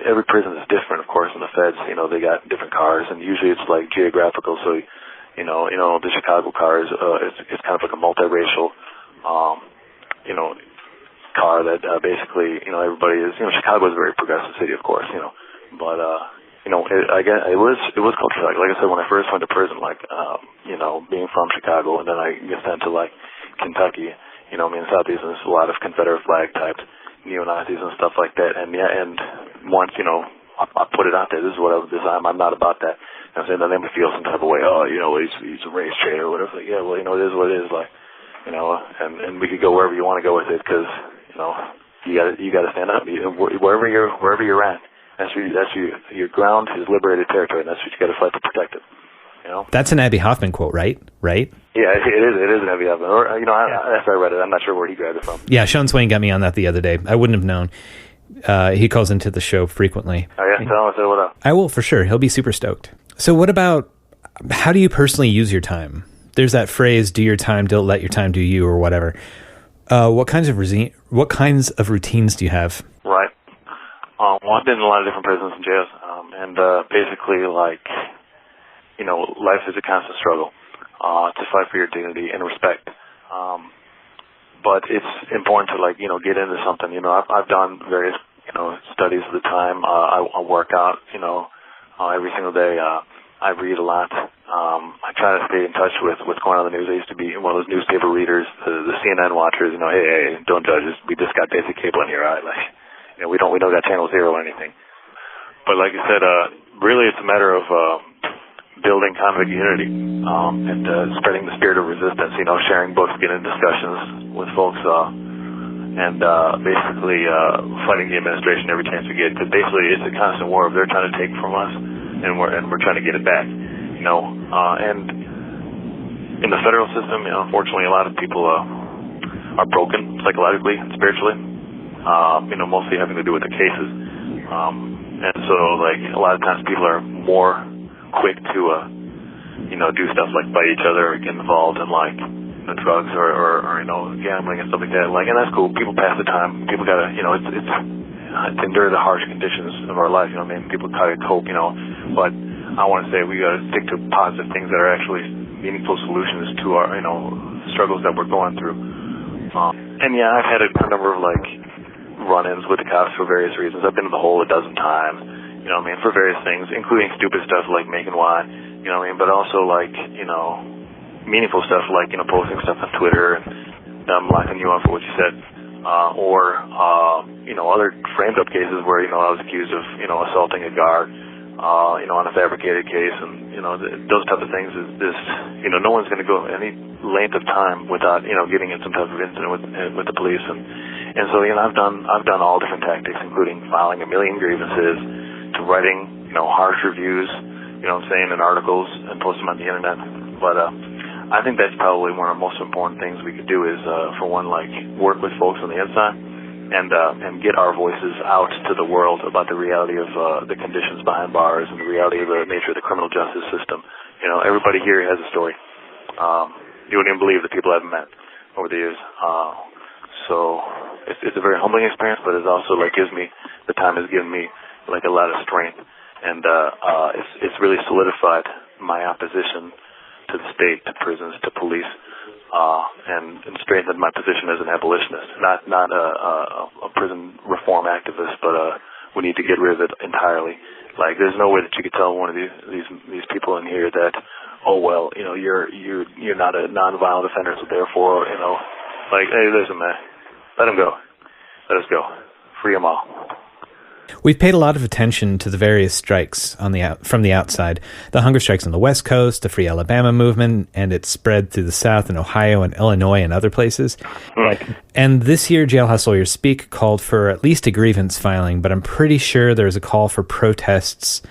Every prison is different, of course, and the feds, they got different cars, and usually it's geographical. So, the Chicago car is it's kind of like a multiracial, car that basically, everybody is. Chicago is a very progressive city, of course, but it was culture shock. Like I said, when I first went to prison, being from Chicago, and then I get sent to Kentucky, in the Southeast, and there's a lot of Confederate flag types, neo-Nazis and stuff like that. And once, I put it out there, this is what I was designed, I'm not about that. I'm saying that they may feel some type of way, he's a race traitor or whatever. Yeah, well, it is what it is, and we could go wherever you want to go with it, because, you gotta stand up. Wherever you're at, your ground is liberated territory, and that's what you gotta fight to protect it. That's an Abby Hoffman quote, right? Yeah, it is an Abby Hoffman. Or, after I read it, I'm not sure where he grabbed it from. Yeah, Sean Swain got me on that the other day. I wouldn't have known. He calls into the show frequently. Oh, yeah? Tell him I said what up. I will, for sure. He'll be super stoked. So what about, how do you personally use your time? There's that phrase, do your time, don't let your time do you, or whatever. What kinds of routines do you have? Right. Well, I've been in a lot of different prisons and jails, and basically, life is a constant struggle to fight for your dignity and respect. But it's important to get into something. I've done various studies of the time. I work out every single day. I read a lot. I try to stay in touch with what's going on in the news. I used to be one of those newspaper readers, the CNN watchers. Hey, don't judge us. We just got basic cable in here, right? We don't got Channel Zero or anything. But like I said, really, it's a matter of building kind of a community and spreading the spirit of resistance. Sharing books, getting discussions with folks, and basically fighting the administration every chance we get. Because basically, it's a constant war. They're trying to take from us, and we're trying to get it back. And in the federal system, unfortunately, a lot of people are broken psychologically and spiritually. Mostly having to do with the cases. And so, a lot of times people are more quick to, do stuff like fight each other or get involved in, drugs or gambling and stuff like that. And that's cool. People pass the time. People gotta, it's to endure the harsh conditions of our life, people gotta cope, but I want to say we gotta stick to positive things that are actually meaningful solutions to our, struggles that we're going through. And yeah, I've had a number of, run-ins with the cops for various reasons. I've been in the hole a dozen times, for various things, including stupid stuff like making wine, but also meaningful stuff like, posting stuff on Twitter and locking you up for what you said, or other framed up cases where, I was accused of, assaulting a guard, on a fabricated case, and, those type of things is this, no one's going to go any length of time without, getting in some type of incident with the police, and so, I've done all different tactics, including filing a million grievances, to writing, harsh reviews, in articles and posting them on the internet. But I think that's probably one of the most important things we could do is, for one, work with folks on the inside and get our voices out to the world about the reality of the conditions behind bars and the reality of the nature of the criminal justice system. Everybody here has a story. You wouldn't even believe the people I've met over the years. So it's a very humbling experience, but it's also like the time has given me like a lot of strength, and it's really solidified my opposition to the state, to prisons, to police, and strengthened my position as an abolitionist, not a prison reform activist, but we need to get rid of it entirely. Like, there's no way that you could tell one of these people in here that, oh well, you're not a nonviolent offender, so therefore, like, hey, listen, man, let him go, let us go, free them all. We've paid a lot of attention to the various strikes from the outside. The hunger strikes on the West Coast, the Free Alabama movement, and it's spread through the South in Ohio and Illinois and other places. And this year, Jailhouse Lawyers Speak called for at least a grievance filing, but I'm pretty sure there's a call for protests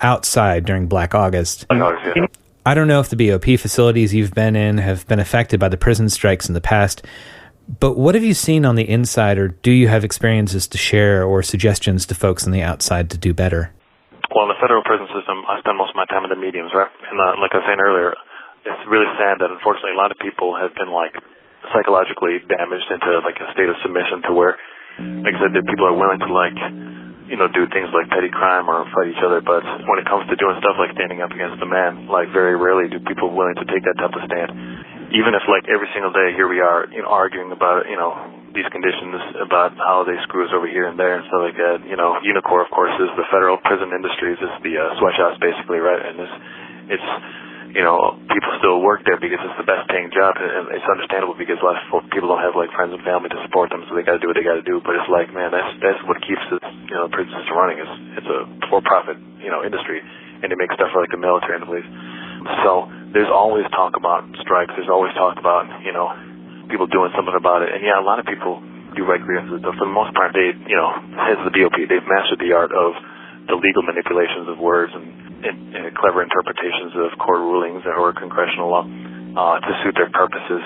outside during Black August. I don't know if the BOP facilities you've been in have been affected by the prison strikes in the past, but what have you seen on the inside, or do you have experiences to share or suggestions to folks on the outside to do better? Well, in the federal prison system, I spend most of my time in the mediums, right? And like I was saying earlier, it's really sad that unfortunately a lot of people have been like psychologically damaged into like a state of submission to where, like I said, that people are willing to like, do things like petty crime or fight each other. But when it comes to doing stuff like standing up against the man, like very rarely do people willing to take that type of stand. Even if like every single day here we are, arguing about, these conditions, about how they screw us over here and there and stuff like that. Unicor, of course, is the federal prison industries, is the sweatshops basically, right? And it's people still work there because it's the best paying job, and it's understandable because a lot of people don't have like friends and family to support them, so they got to do what they got to do. But it's like, man, that's what keeps the prison system running. It's a for-profit industry, and they make stuff for like the military and the police. So there's always talk about strikes. There's always talk about people doing something about it. And yeah, a lot of people do write grievances, but for the most part, they heads of the BOP, they've mastered the art of the legal manipulations of words and clever interpretations of court rulings or congressional law to suit their purposes.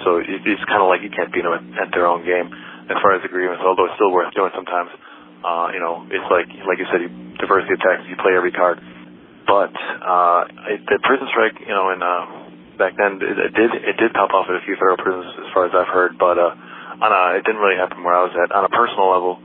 So it's kind of like you can't beat them at their own game. As far as the grievance, although it's still worth doing sometimes, it's like you said, diversity of tactics, you play every card. But the prison strike, and back then it did pop off at a few federal prisons, as far as I've heard. But it didn't really happen where I was at. On a personal level,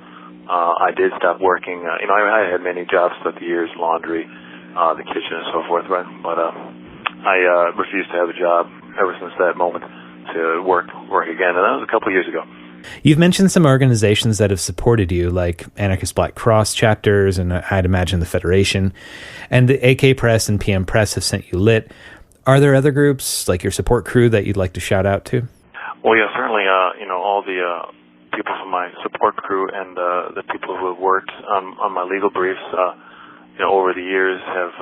I did stop working. I had many jobs throughout the years, laundry, the kitchen, and so forth. Right? But I refused to have a job ever since that moment to work again, and that was a couple of years ago. You've mentioned some organizations that have supported you, like Anarchist Black Cross chapters, and I'd imagine the Federation, and the AK Press and PM Press have sent you lit. Are there other groups, like your support crew, that you'd like to shout out to? Well, yeah, certainly, all the people from my support crew and the people who have worked on my legal briefs, over the years have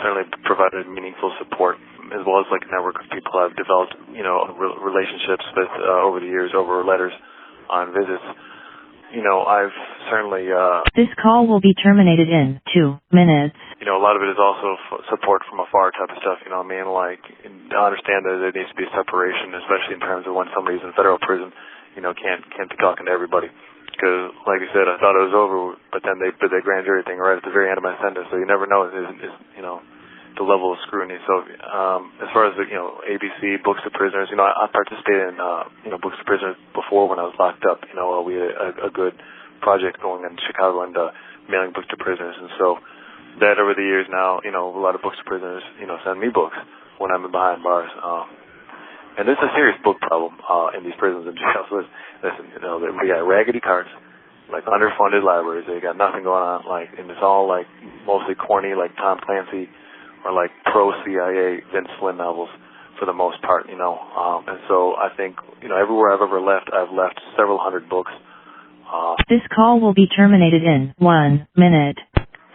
certainly provided meaningful support, as well as like a network of people I've developed, relationships with over the years, over letters, on visits. I've certainly... This call will be terminated in 2 minutes. A lot of it is also support from afar type of stuff, Like, I understand that there needs to be a separation, especially in terms of when somebody's in federal prison, can't be talking to everybody. Because, like I said, I thought it was over, but then they put that grand jury thing right at the very end of my sentence, so you never know, the level of scrutiny. So, as far as the, ABC, Books to Prisoners, I participated in, Books to Prisoners before when I was locked up. We had a good project going in Chicago and mailing books to prisoners. And so that over the years now, a lot of Books to Prisoners, send me books when I'm behind bars. And there's a serious book problem in these prisons and jails. Listen, we got raggedy carts, like underfunded libraries. They got nothing going on, and it's all like mostly corny, like Tom Clancy or like pro-CIA Vince Flynn novels for the most part, and so I think, everywhere I've ever left, I've left several hundred books. This call will be terminated in 1 minute.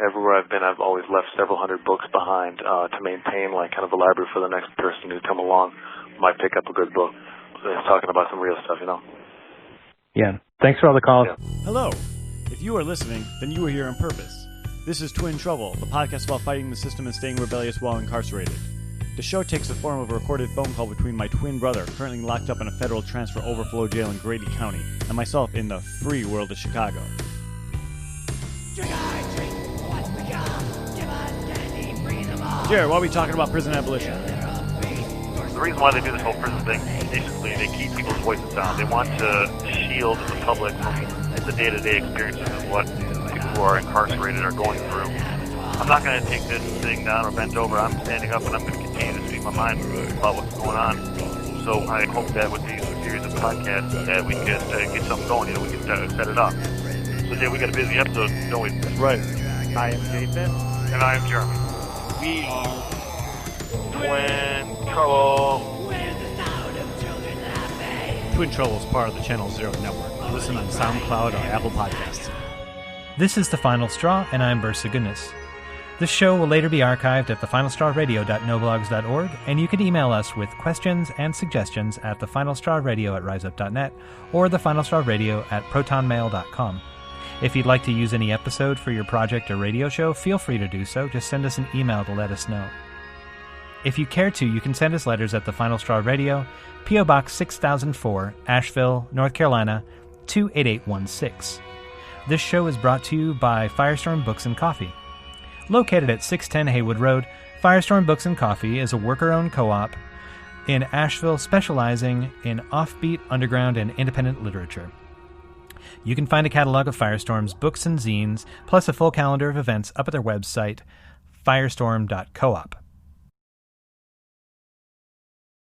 Everywhere I've been, I've always left several hundred books behind to maintain like kind of a library for the next person who come along, might pick up a good book that's talking about some real stuff, Yeah. Thanks for all the calls. Yeah. Hello. If you are listening, then you are here on purpose. This is Twin Trouble, the podcast about fighting the system and staying rebellious while incarcerated. The show takes the form of a recorded phone call between my twin brother, currently locked up in a federal transfer overflow jail in Grady County, and myself in the free world of Chicago. Jared, why are we talking about prison abolition? the reason why they do this whole prison thing, basically, they keep people's voices down. They want to shield the public from the day-to-day experiences of what people who are incarcerated are going through. I'm not going to take this thing down or bent over. I'm standing up and I'm going to continue to speak my mind about what's going on. So I hope that with these series of podcasts that we could get something going. We could set it up. So Jay, we got a busy episode, don't we? Right. I am Jason. And I am Jeremy. We are Twin Trouble. Twin Trouble is part of the Channel Zero Network. Listen on SoundCloud or Apple Podcasts. This is The Final Straw, and I'm Bursa Goodness. This show will later be archived at thefinalstrawradio.noblogs.org, and you can email us with questions and suggestions at thefinalstrawradio@riseup.net or thefinalstrawradio@protonmail.com. If you'd like to use any episode for your project or radio show, feel free to do so. Just send us an email to let us know. If you care to, you can send us letters at The Final Straw Radio, P.O. Box 6004, Asheville, North Carolina, 28816. This show is brought to you by Firestorm Books and Coffee. Located at 610 Haywood Road, Firestorm Books and Coffee is a worker-owned co-op in Asheville specializing in offbeat, underground, and independent literature. You can find a catalog of Firestorm's books and zines, plus a full calendar of events up at their website, firestorm.coop.